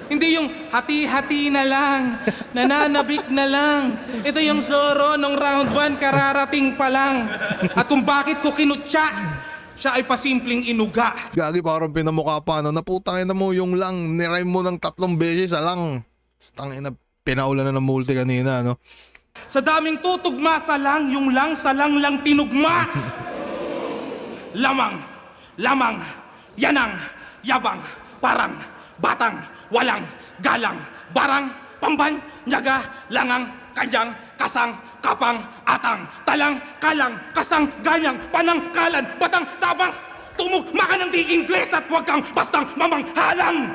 Hindi yung hati-hati na lang, nananabik na lang. Ito yung Zoro nung round 1, kararating pa lang. At kung bakit ko kinutya, siya ay pasimpleng inuga. Gagi, parang pinamukha pa, no? Naputangin na mo yung lang, nirime mo ng 3 beses sa lang. Tangin na, pinaulan na ng multi kanina, no? Sa daming tutugma sa lang, yung lang sa lang tinugma. Lamang, yanang, yabang, parang, batang, walang, galang, barang, pamban, nyaga, langang, kanyang, kasang, kapang, atang, talang, kalang, kasang, ganyang, panangkalan, batang, tabang, tumugma ka ng di Ingles at huwag kang bastang mamanghalang.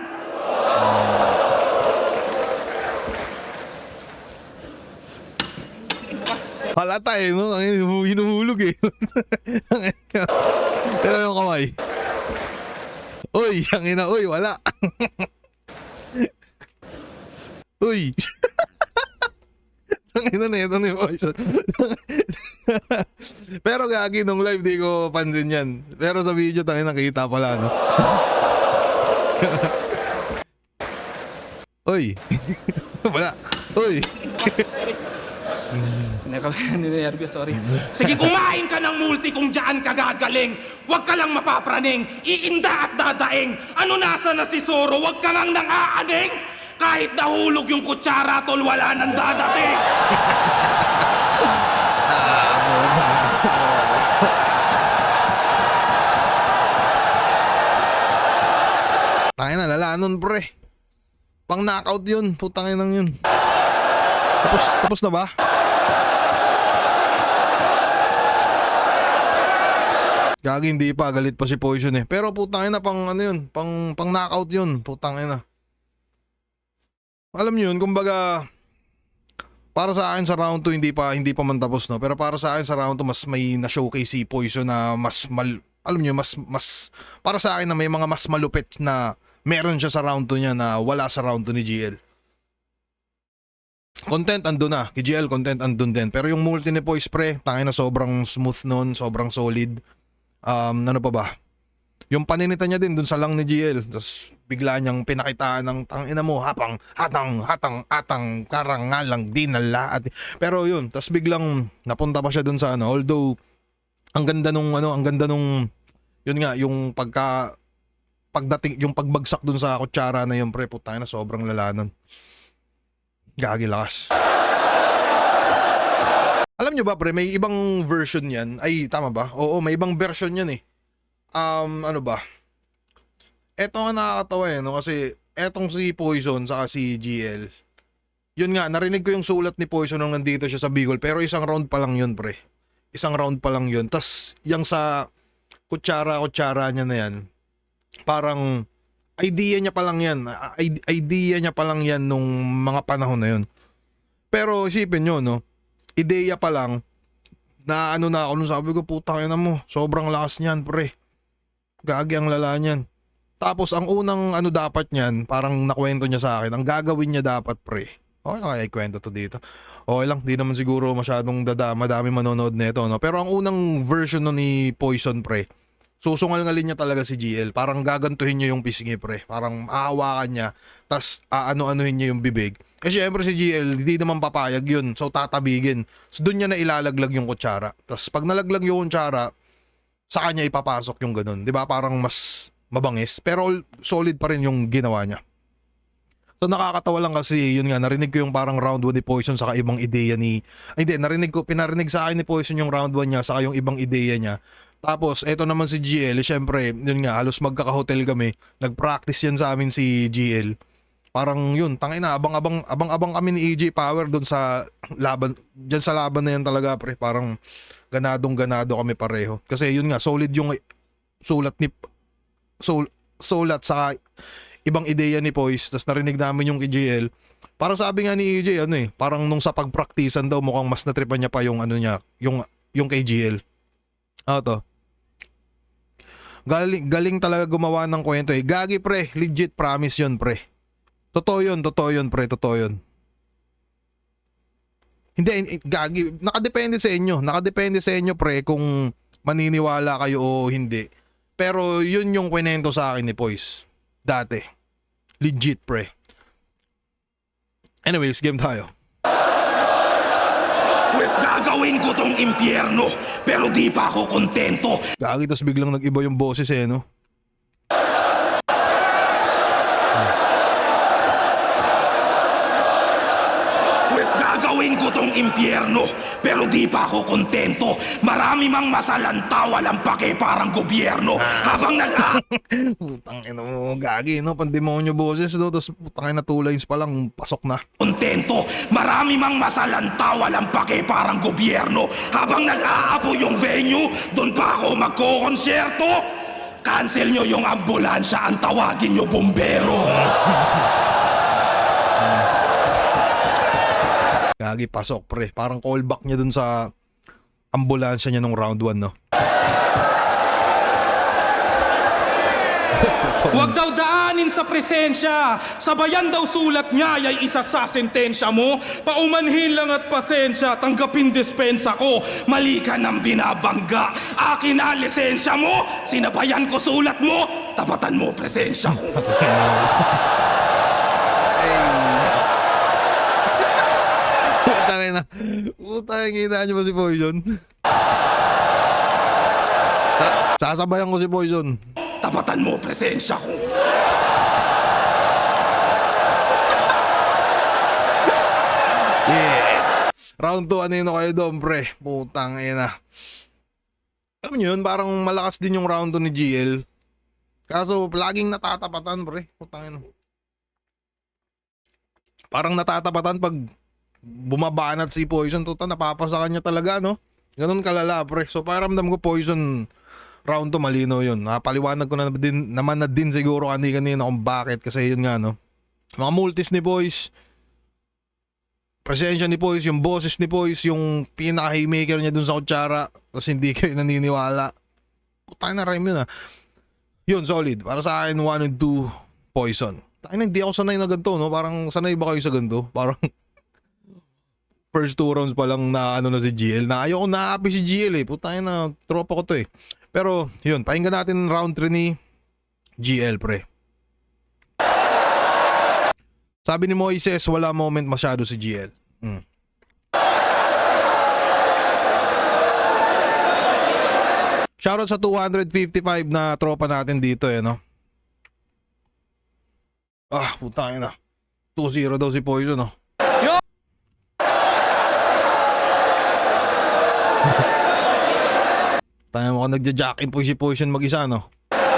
Halata eh, no? Hinuhulog eh. Pero yung kamay. Uy, ang ina, uy, wala. Uy. Ang ina na ito ni Poison. Pero gagi, nung live di ko pansin yan. Pero sa video tayo nakita pala, no? Uy. Wala. Uy. Ninervyos, sorry. Sige, kumain ka ng multi kung dyan ka gagaling. Huwag ka lang mapapraning, iinda at dadaing. Ano nasa na si Zoro, huwag ka lang nang aaning. Kahit nahulog yung kutsara, tol, wala nang dadating. Tayo na, lalanon pre. Pang knockout yun, putangin lang yun. Tapos na ba? Gagi, hindi pa, galit pa si Poison eh. Pero putangin na, pang ano yun, pang knockout yun, putangin na. Alam niyo yun, kumbaga, para sa akin sa round 2 hindi pa man tapos, no. Pero para sa akin sa round 2 mas may na-showcase si Poison na alam niyo, mas para sa akin na may mga mas malupit na meron siya sa round 2 niya na wala sa round 2 ni GL. Content andun na, kay GL content andun din. Pero yung multi ni Poise Pre, tangin na sobrang smooth nun, sobrang solid. Ano pa ba? Yung paninita niya din dun sa lang ni GL. Tapos bigla niyang pinakitaan ng tangina mo, hatang, karangalang, dinala. Pero yun, tapos biglang napunta pa siya dun sa ano. Although, ang ganda nung, yun nga, yung pagdating, yung pagbagsak dun sa kutsara na yun, pre, putay na sobrang lalanon. Gagi lakas. Alam nyo ba pre, may ibang version yan. Ay, tama ba? Oo, may ibang version yan eh. Ano ba? Eto nga nakakatawa eh, no? Kasi etong si Poison saka si GL. Yun nga, narinig ko yung sulat ni Poison nung nandito siya sa Bicol. Pero isang round pa lang yun pre. Isang round pa lang yun. Tas yung sa kutsara niya na yan, parang idea niya pa lang yan. Idea niya pa lang yan nung mga panahon na yun. Pero isipin nyo, no? Ideya pa lang, na ano na ako nung sabi ko, putang ina mo, sobrang lakas niyan, pre. Gagi ang lala niyan. Tapos ang unang ano dapat niyan, parang nakwento niya sa akin, ang gagawin niya dapat, pre. Okay, kaya ikwento to dito. Okay lang, di naman siguro masyadong madami manonood nito, no? Pero ang unang version no ni Poison, pre, susungal-ngalin niya talaga si GL. Parang gagantuhin niya yung pisngi, pre. Parang aawakan niya, tas aano-anuhin niya yung bibig. Kasi syempre si GL, hindi naman papayag yun. So tatabigin. So doon niya na ilalaglag yung kutsara. Tas pag nalaglag yung kutsara, sa kanya ipapasok yung ganun. 'Di ba? Parang mas mabangis. Pero solid pa rin yung ginawa niya. So nakakatawa lang kasi yun nga, narinig ko yung parang round 1 ni Poison saka ibang ideya ni... Ay hindi, pinarinig sa akin ni Poison yung round 1 niya saka yung ibang ideya niya. Tapos eto naman si GL, syempre, yun nga, halos magkaka-hotel kami. Nag-practice yan sa amin si GL. Parang yun, tangina, abang-abang kami ni EJ Power doon sa laban, diyan sa laban na yan talaga, pre. Parang ganadong-ganado kami pareho. Kasi yun nga, solid yung sulat sa ibang ideya ni Poise. Tapos narinig namin yung kay GL. Parang sabi nga ni EJ, ano eh, parang nung sa pagpraktisan daw mukhang mas natripan niya pa yung ano niya, yung kay GL. To. Galing talaga gumawa ng kwento eh. Gagi, pre, legit, promise yun, pre. Totoo yun, pre, totoo yun. Hindi, gagi, nakadepende sa inyo, pre, kung maniniwala kayo o hindi. Pero yun yung kwento sa akin ni Poise. Dati. Legit, pre. Anyways, game tayo. Pues gagawin ko tong impyerno, pero di pa ako kontento. Gagi, tas biglang nag-iba yung boses eh, no? Pues gagawin ko tong impyerno, pero di pa ako kontento. Marami mang masalanta, walang pake parang gobyerno. Habang Putang ina mo, gagi, no? Pandemonyo boses, no? Tapos putang ina, 2 lines pa lang, pasok na. kontento, marami mang masalanta, walang pake parang gobyerno. Habang nag-aapo yung venue, doon pa ako magkokonsyerto. Cancel nyo yung ambulansya, ang tawagin nyo bumbero. Gagi, pasok, pre. Parang callback niya dun sa ambulansya niya nung round 1, no? Huwag daw daanin sa presensya. Sabayan daw sulat niya, ay isa sa sentensya mo. Paumanhin lang at pasensya, tanggapin dispensa ko. Mali ka ng binabangga. Akin na lisensya mo. Sinabayan ko sulat mo. Tapatan mo presensya ko. Putang ina niyo ba si Poison? Sasabayan ko si Poison. Tapatan mo presensya ko. Yeah. Round 2, anino kayo doon, pre? Putang ina. Alam nyo yun, parang malakas din yung round 2 ni GL. Kaso, laging natatapatan, pre. Putang ina. Parang natatapatan pag bumabanat si Poison. Tuta, napapasa kanya talaga, no? Ganun kalala, pre. So, pakiramdam ko, Poison, round 2, malino yun. Napaliwanag ko na din siguro kanina kung bakit. Kasi yun nga, no? Mga multis ni Poise, presensya ni Poise, yung boses ni Poise, yung pinaka-haymaker niya dun sa kutsara, tapos hindi kayo naniniwala. Putang na rhyme yun, Yun, solid. Para sa akin, 1 and 2, Poison. Tayo na, hindi ako sanay na ganito, no? Parang sanay ba kayo sa ganito? Parang first 2 rounds pa lang na ano na si GL. Na ayoko na-happy si GL eh. Putang na, tropa ko to eh. Pero, yun, pakinggan natin round 3 ni GL, pre. Sabi ni Moises, wala moment masyado si GL. Shoutout sa 255 na tropa natin dito eh, no? Putang ina. 2-0 daw si Poison, no? Yo! Tayo mo ka nagja-jack in si Poison mag-isa, no?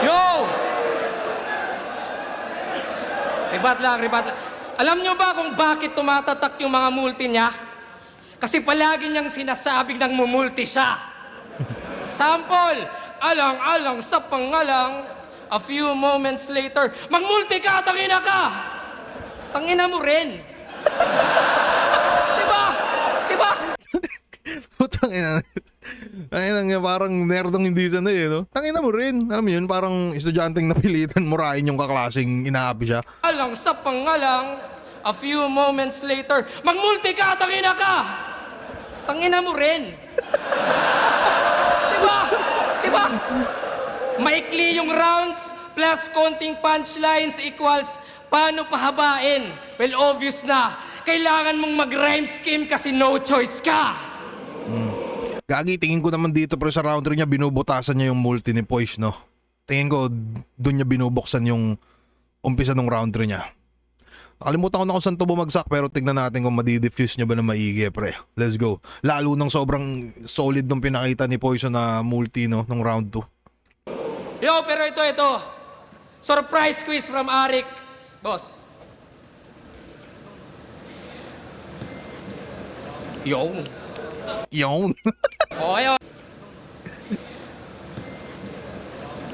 Yo! Ribat lang. Alam nyo ba kung bakit tumatatak yung mga multi niya? Kasi palagi niyang sinasabing nang mumulti siya. Sample, alang-alang sa pangalang, A few moments later, magmulti ka, tangina ka! Tangina mo rin. Diba? Diba? Putang ina. Tangina nga, parang nerdong hindi sanay, no? Tangina mo rin. Alam mo yun, parang estudyanteng napilitan murahin yung kaklaseng inaapi siya. Alang sa pangalang, a few moments later, magmulti ka, tangina ka! Tangina mo rin. Diba? Diba? Maikli yung rounds plus konting punchlines equals paano pahabain? Well, obvious na. Kailangan mong mag-rhyme scheme kasi no choice ka. Gagi, tingin ko naman dito pre sa round 3 niya, binubutasan niya yung multi ni Poise, no? Tingin ko, doon niya binubuksan yung umpisa ng round 3 niya. Nakalimutan ko na kung saan to bumagsak, pero tignan natin kung madi-diffuse niya ba na maigi, pre. Let's go. Lalo nang sobrang solid nung pinakita ni Poison na multi, no? Nung round 2. Yo, pero ito. Surprise quiz from Arik. Boss. Yo. Yun. Okay.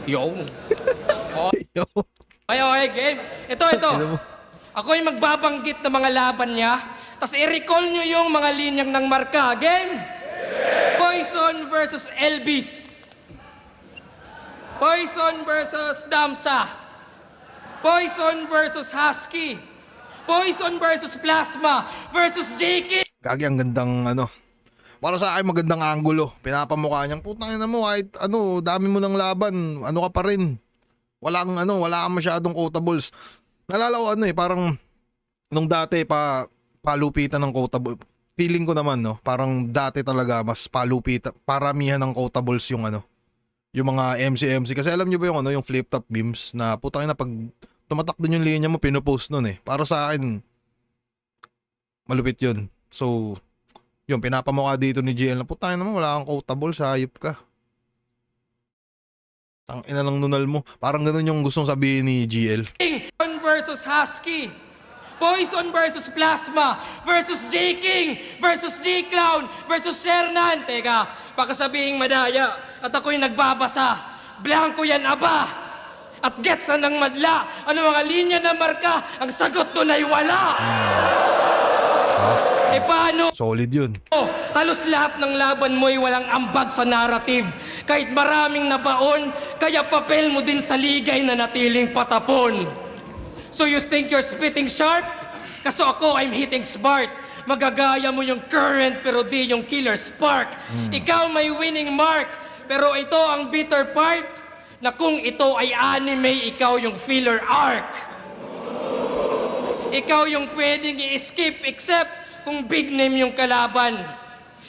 Yo. Yo. Okay, game. Ito. Ako yung magbabanggit ng mga laban niya, tapos i-recall nyo yung mga linyang ng marka. Game? Poison versus Elvis. Poison versus Damsa. Poison versus Husky. Poison versus Plasma versus JK. Gagi, ang gandang ano. Para sa akin, magandang angulo. Pinapamukha niyang, putang ina mo, kahit ano, dami mo ng laban, ano ka pa rin. Wala kang masyadong quotables. Nalala ko parang nung dati palupitan ng quotable. Feeling ko naman, no, parang dati talaga mas palupitan, paramihan ng quotables yung yung mga MC. Kasi alam niyo ba yung yung flip top memes na putang ina, pag tumatak din yung linya mo, pinopost nun eh. Para sa akin, malupit yun. So, yun, pinapamukha dito ni GL na putang ina mo, wala kang quotables, hayop ka. Tang ina lang nunal mo. Parang ganun yung gustong sabihin ni GL. Poison versus Husky. Poison versus Plasma versus J. King versus J. Clown versus Sernan. Teka, baka sabihin madaya at ako'y nagbabasa. Blanco yan, aba. At gets na ng madla. Ano mga linya na marka? Ang sagot doon ay wala. E paano? Solid yun. Halos lahat ng laban mo'y walang ambag sa narrative. Kahit maraming nabaon, kaya papel mo din sa ligay na natiling patapon. So you think you're spitting sharp? Kaso ako, I'm hitting smart. Magagaya mo yung current pero di yung killer spark. Ikaw may winning mark, pero ito ang bitter part na kung ito ay anime, ikaw yung filler arc. Ikaw yung pwedeng i-skip except kung big name yung kalaban.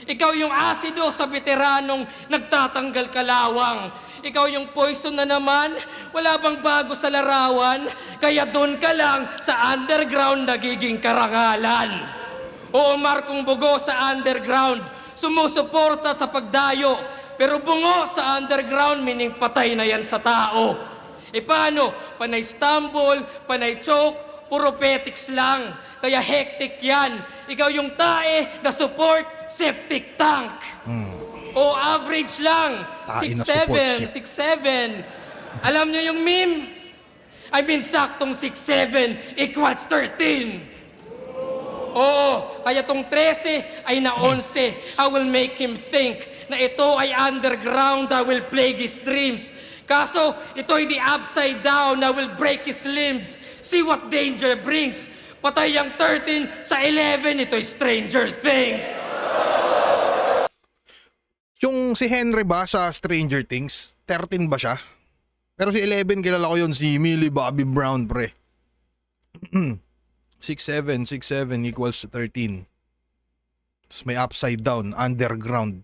Ikaw yung asido sa veteranong nagtatanggal kalawang. Ikaw yung poison na naman, wala bang bago sa larawan? Kaya doon ka lang sa underground nagiging karangalan. Oo, Markong Bugo sa underground, sumusuporta sa pagdayo. Pero bungo sa underground, meaning patay na yan sa tao. E paano? Panay stumble, panay choke, puro petics lang. Kaya hectic yan. Ikaw yung tae na support septic tank. O average lang. Tae na support 6'7". Alam nyo yung meme? I mean, saktong 6'7" equals 13. Oo, kaya tong 13 ay na 11. I will make him think na ito ay underground. I will plague his dreams. Kaso, ito ay the upside down. I will break his limbs. See what danger brings. Patay ang 13 sa 11. Ito'y Stranger Things. Yung si Henry ba sa Stranger Things, 13 ba siya? Pero si 11, kilala ko yun, si Millie Bobby Brown, pre. 6'7", 6'7" equals 13. Tapos may upside down, underground.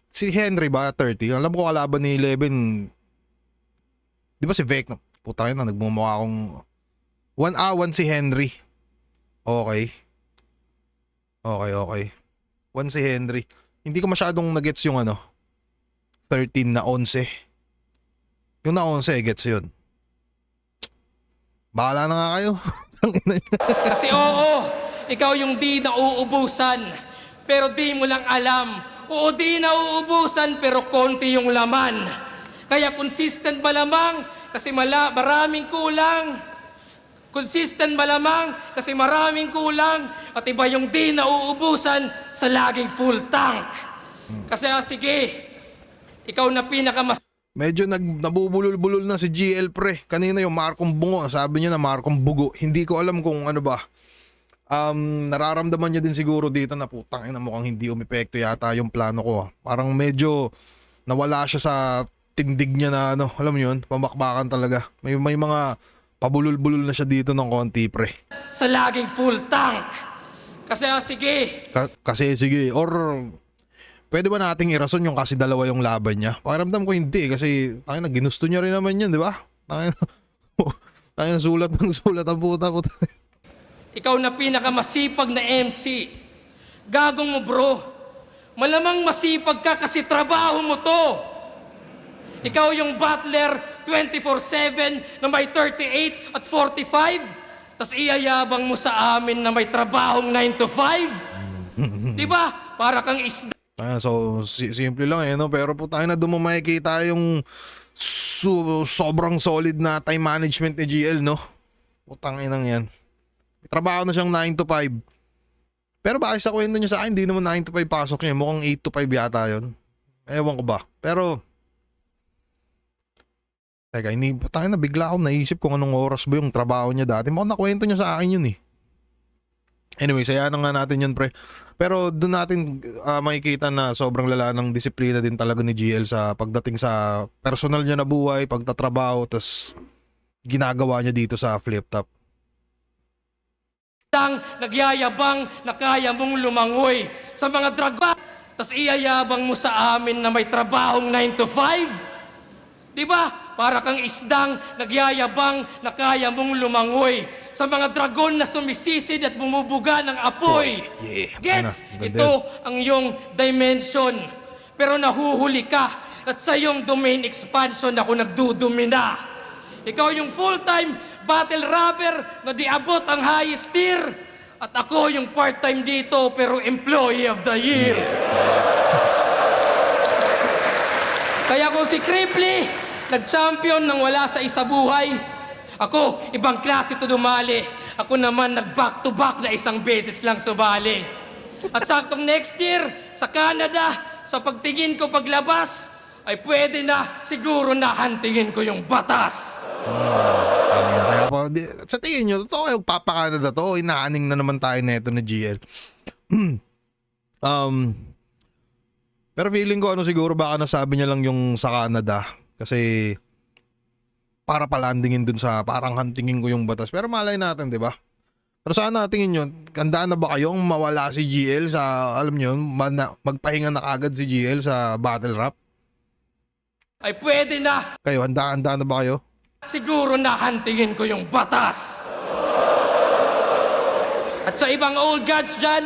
Si Henry ba, 30? Alam ko kalaban ni 11. Di ba si Vec? Puta na, nagmumukha akong 1 si Henry. Okay. 1 si Henry. Hindi ko masyadong nagets yung 13 na 11. Yung na 11, gets yun. Bahala na nga kayo. Kasi oo, ikaw yung di nauubusan, pero di mo lang alam. Oo, di nauubusan, pero konti yung laman. Kaya consistent malamang kasi maraming kulang. Consistent malamang kasi maraming kulang. At iba yung di nauubusan sa laging full tank. Kasi sige, ikaw na pinakamas... Medyo nabubulol-bulol na si GL pre. Kanina yung Markong Bungo, sabi niya na Markong Bugo. Hindi ko alam kung ano ba. Nararamdaman niya din siguro dito na putang ina, mukhang hindi umepekto yata yung plano ko. Parang medyo nawala siya sa tindig niya na ano, alam mo yun, pambakbakan talaga. May mga pabulol-bulol na siya dito ng konti pre. sa laging full tank. Kasi sige, Kasi sige, or pwede ba nating irason yung kasi dalawa yung laban niya? Pakiramdam ko hindi kasi tangin na ginusto niya rin naman yun, di ba? Tangin na sulat ng sulat ang puta. ikaw na pinakamasipag na MC. Gagong mo bro. Malamang masipag ka kasi trabaho mo to. Ikaw yung butler 24/7 na may 38 at 45. Tas iyayabang mo sa amin na may trabahong 9 to 5. Diba? Para kang isda. So simple lang no? Pero tayo na doon mo makikita yung sobrang solid na time management ni GL, no? Putang inang yan. May trabaho na siyang 9 to 5. Pero bakit sa kwento niya sa akin, hindi naman 9 to 5 pasok niya. Mukhang 8 to 5 yata yun. Ewan ko ba. Pero teka, tayo na bigla ako naisip kung anong oras ba yung trabaho niya dati. Mukhang nakwento niya sa akin yun eh. Anyway, sayaan na nga natin yun pre. Pero doon natin makikita na sobrang lala ng disiplina din talaga ni GL sa pagdating sa personal niya na buhay, pagtatrabaho, tas ginagawa niya dito sa Flip Top. Nagyayabang na kaya mong lumangoy sa mga drug. Tas iyayabang mo sa amin na may trabahong 9 to 5. Diba? Para kang isdang nagyayabang na kaya mong lumangoy sa mga dragon na sumisisid at bumubuga ng apoy. Yeah. Gets? Ano? Ganda. Ito ang iyong dimension. Pero nahuhuli ka at sa iyong domain expansion ako nagdudumina. Ikaw yung full-time battle rapper na diabot ang highest tier. At ako yung part-time dito pero employee of the year. Kaya kung si Cripply, nag-champion nang wala sa isabuhay. Ako, ibang klase to dumali. Ako naman nag-back-to-back na isang beses lang sumali. At saktong next year, sa Canada, sa pagtingin ko paglabas, ay pwede na, siguro na hantingin ko yung batas. Kaya po, sa tingin nyo, totoo yung Papa Canada to, inaaning na naman tayo neto ni GL. Pero feeling ko siguro baka nasabi niya lang yung sa Canada kasi para palandingin dun sa parang hantingin ko yung batas. Pero malay natin, di ba? Pero sana tingin nyo, handaan na ba kayong mawala si GL sa, alam nyo, magpahinga na kagad si GL sa battle rap? Ay pwede na, Kayo, handa na ba kayo? siguro na hantingin ko yung batas. At sa ibang old gods dyan,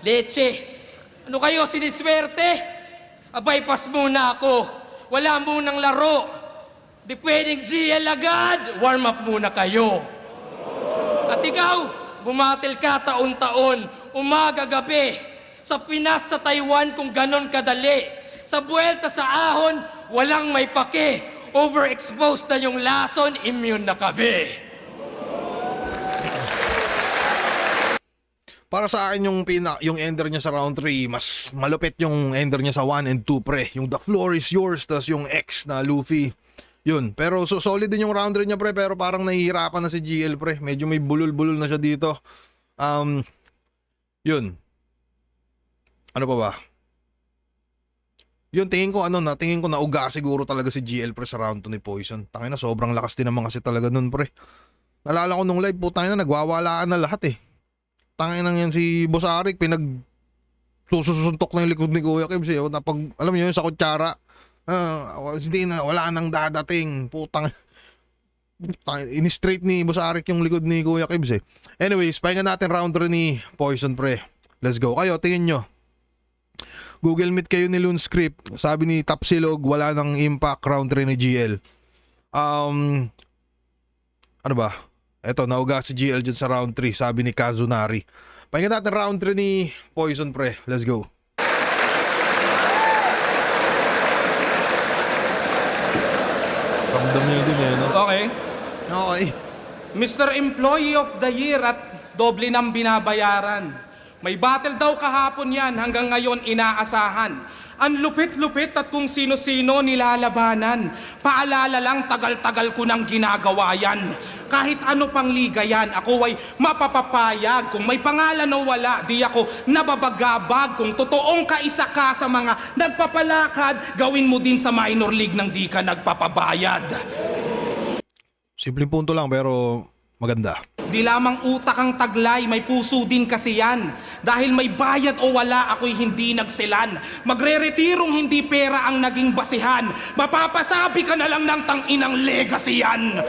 leche, ano kayo siniswerte? Bypass muna ako. Wala munang laro. Di pwedeng GL agad. Warm up muna kayo. At ikaw, bumatil ka taon-taon, umaga-gabi. Sa Pinas, sa Taiwan, kung ganon kadali. Sa buwelta sa ahon, walang may pake. Overexposed na yung lason, immune na kami. Para sa akin yung ender niya sa round 3, mas malupit yung ender niya sa 1 and 2 pre. Yung the floor is yours, tas yung X na Luffy. Yun, pero solid din yung round 3 niya pre, pero parang nahihirapan na si GL pre. Medyo may bulol-bulol na siya dito. Yun. Ano pa ba? Yun, tingin ko nauga siguro talaga si GL pre sa round 2 ni Poison. Tangina, sobrang lakas din naman kasi talaga nun pre. Nalala ko nung live po tayo na nagwawalaan na lahat eh. Tangina yan si Boss Arik, susuntok na yung likod ni Kuya Kebs eh. Alam niyo yun sa kutsara. Wala nang dadating. Putang in-straight ni Boss Arik yung likod ni Kuya Kebs eh. Anyways, pahinga natin round 3 ni Poison pre. Let's go. Kayo, tingin nyo. Google Meet kayo ni Loon Script. Sabi ni Tapsilog, wala nang impact round 3 ni GL. Ano ba? Eto, nauga si GL dyan sa round 3. Sabi ni Kazunari. Pahinga natin round 3 ni Poison pre. Let's go. Ramdam niya din eh, no? Okay. Okay. Mr. Employee of the Year at doble ng binabayaran. May battle daw kahapon yan, hanggang ngayon inaasahan. Ang lupit-lupit at kung sino-sino nilalabanan. Paalala lang, tagal-tagal ko nang ginagawa yan. Kahit ano pang liga yan, ako ay mapapapayag. Kung may pangalan o wala, di ako nababagabag. Kung totoong kaisa ka sa mga nagpapalakad, gawin mo din sa minor league nang di ka nagpapabayad. Simpleng punto lang pero maganda. Di lamang utak ang taglay, may puso din kasi yan. Dahil may bayad o wala, ako'y hindi nagsilan. Magre-retirong hindi pera ang naging basihan. Mapapasabi ka na lang ng tanginang legacy yan.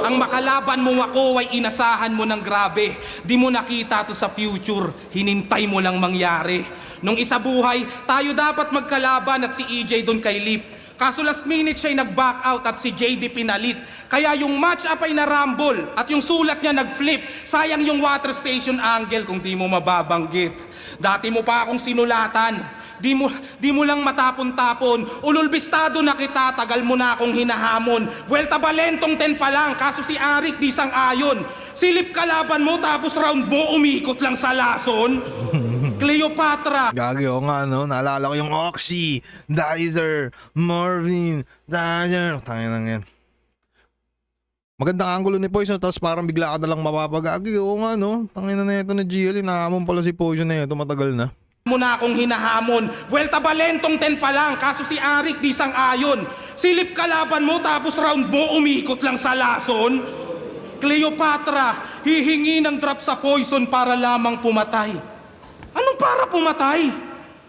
Ang makalaban mo ako ay inasahan mo ng grabe. Di mo nakita to sa future, hinintay mo lang mangyari. Nung isa buhay, tayo dapat magkalaban at si EJ doon kay Lip. Kaso last minute siya'y nag-back out at si JD pinalit. Kaya yung match-up ay narambol at yung sulat niya nag-flip. Sayang yung water station angle kung di mo mababanggit. Dati mo pa akong sinulatan. Di mo lang matapon-tapon. Ululbistado na kita, tagal mo na akong hinahamon. Buwelta Balentong 10 pa lang, kaso si Arik di sang-ayon. Silip kalaban mo tapos round mo umikot lang sa lason. Cleopatra. Gagi, o nga, no? Naalala ko yung Oxy, Dizer, Marvin, Dizer. Tangin lang yan. Magandang angulo ni Poison, tapos parang bigla ka na lang mapapagagi. Oo nga, no? Tangin na ito na GL. Inahamon pala si Poison na ito. Matagal na. Mo na akong hinahamon. Buwelta Balentong 10 pa lang, kaso si Arik di sang-ayon. Silip kalaban mo tapos round mo umikot lang sa lason. Cleopatra, hihingi ng drop sa Poison para lamang pumatay. Anong para pumatay?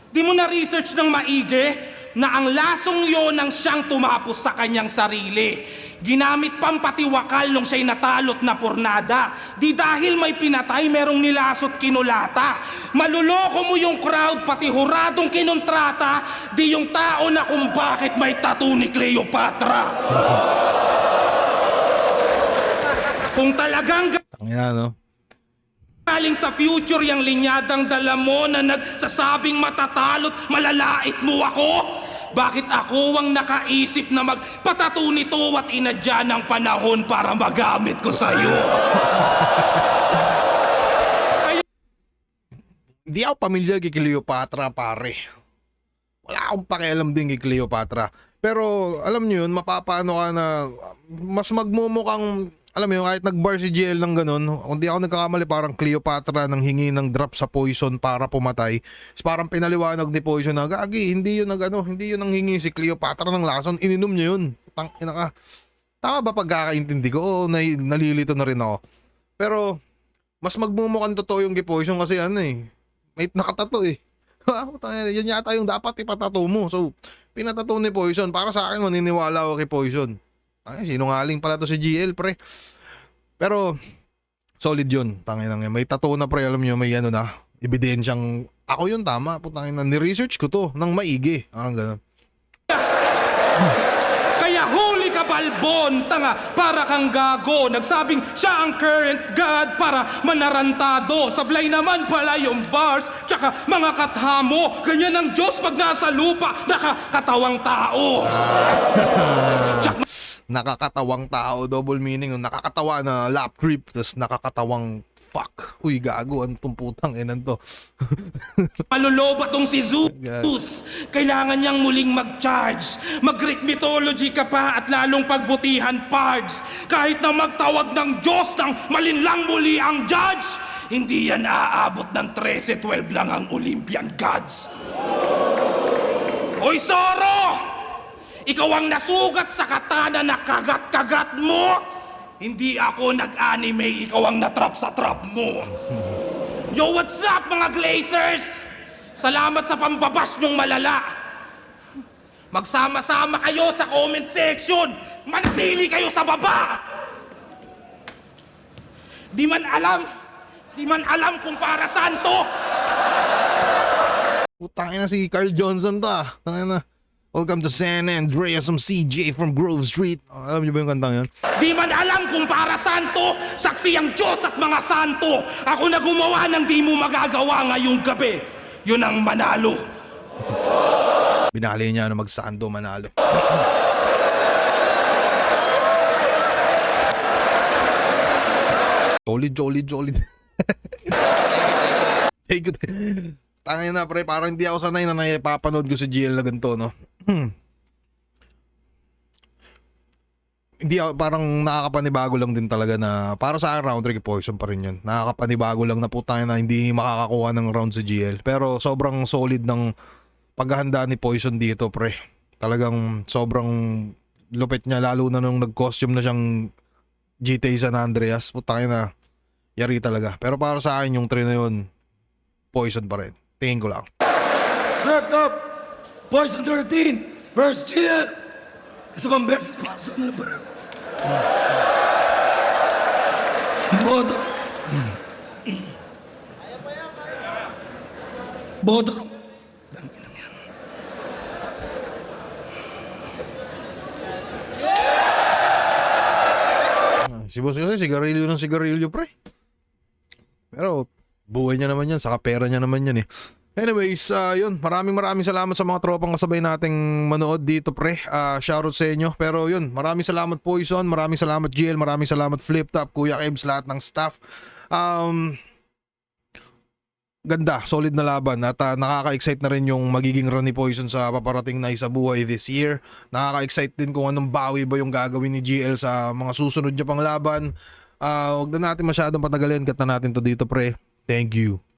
Di mo na-research ng maigi na ang lasong yon ang siyang tumapos sa kanyang sarili. Ginamit pampatiwakal nung siya'y natalot na pornada. Di dahil may pinatay, merong nilasot kinulata. Maluloko mo yung crowd, pati huradong kinontrata, di yung tao na kung bakit may tattoo ni Cleopatra. Kung talagang Tangin na, no? galing sa future yung linyadang dala mo na nagsasabing matatalot, malalait mo ako? Bakit ako ang nakaisip na magpatato nito at inadya ng panahon para magamit ko sa'yo? Hindi ako pamilyar kay Cleopatra, pare. Wala akong pakialam din kay Cleopatra. Pero alam nyo yun, mapapaano ka na mas magmumukhang, alam mo yun, kahit nag-bar si GL ng ganun, kung di ako nagkakamali, parang Cleopatra nang hingi ng drop sa Poison para pumatay. Parang pinaliwanag ni Poison na, gagi, hindi yun hindi yun ang hingi si Cleopatra ng lason, ininom niya yun. Tangina ka. Tama ba pagkakaintindi ko? Oo, nalilito na rin ako. Pero, mas magmumukhang totoo yung kay Poison kasi may nakatato eh. Yan yata yung dapat ipatato mo. So, pinatato ni Poison. Para sa akin, maniniwala ako kay Poison. Ay, sinungaling pala to si GL, pre. Pero, solid yun. Tangin lang yan. May tattoo na, pre. Alam nyo, may ebidensyang ako yun, tama. Putangin na, ni-research ko to ng maigi. Ganun. Kaya huli ka, Balbon, tanga, para kang gago. Nagsabing siya ang current god para manarantado. Sablay naman pala yung bars, tsaka mga kathamo. Ganyan ang Diyos pag nasa lupa, nakakatawang tao. Nakakatawang tao, double meaning. Nakakatawa na lap creep, tapos nakakatawang fuck. Uy, gago, anong putang inan to. Malulobat tong si Zeus. Kailangan niyang muling mag-charge. Mag-Greek mythology ka pa at lalong pagbutihan parts. Kahit na magtawag ng Diyos ng malinlang muli ang judge, hindi yan aabot ng 13-12 lang ang Olympian gods. Hoy, Zoro! Ikaw ang nasugat sa katana na kagat-kagat mo. Hindi ako nag-anime, ikaw ang natrap sa trap mo. Yo, what's up mga Glazers? Salamat sa pambabas nyong malala. Magsama-sama kayo sa comment section. Manatili kayo sa baba. Di man alam kung para saan to. Putangin na si Carl Johnson to ah. Tangin na. Welcome to San Andreas, I'm CJ from Grove Street. Alam niyo ba yung kantang yan? Di man alam kung para saan to. Saksi ang Diyos at mga santo. Ako na gumawa ng di mo magagawa ngayong gabi. Yun ang manalo. Binali niya na magsando manalo. Solid. Thank you. Tangin na pre, parang hindi ako sanay na napapanood ko si GL na ganito, no? Hindi ako, parang nakakapanibago lang din talaga na para sa akin round 3 Poison pa rin yun. Nakakapanibago lang na putang na hindi makakakuha ng round si GL. Pero sobrang solid ng paghahanda ni Poison dito pre. Talagang sobrang lupit niya lalo na nung nag-costume na siyang GTA San Andreas. Putang na yari talaga. Pero para sa akin yung 3 na yun, Poison pa rin. Tingin ko lang. Flipped up. Poison 13 versus GL. Isa pang versus para sa ano ba? Boto. Boto. Danginang yan. Si boss kasi sigarilyo pre. Pero buhay niya naman yan, saka pera niya naman yan eh. Anyways, yun, maraming salamat sa mga tropang kasabay nating manood dito pre. Shoutout sa inyo. Pero yun, maraming salamat Poison, maraming salamat GL, maraming salamat Flip Top, Kuya Kebs, lahat ng staff. Ganda, solid na laban at nakaka-excite na rin yung magiging run ni Poison sa paparating na isa buhay this year. Nakaka-excite din kung anong bawi ba yung gagawin ni GL sa mga susunod niya pang laban. Huwag na natin masyadong patagalin, cut na natin to dito pre. Thank you.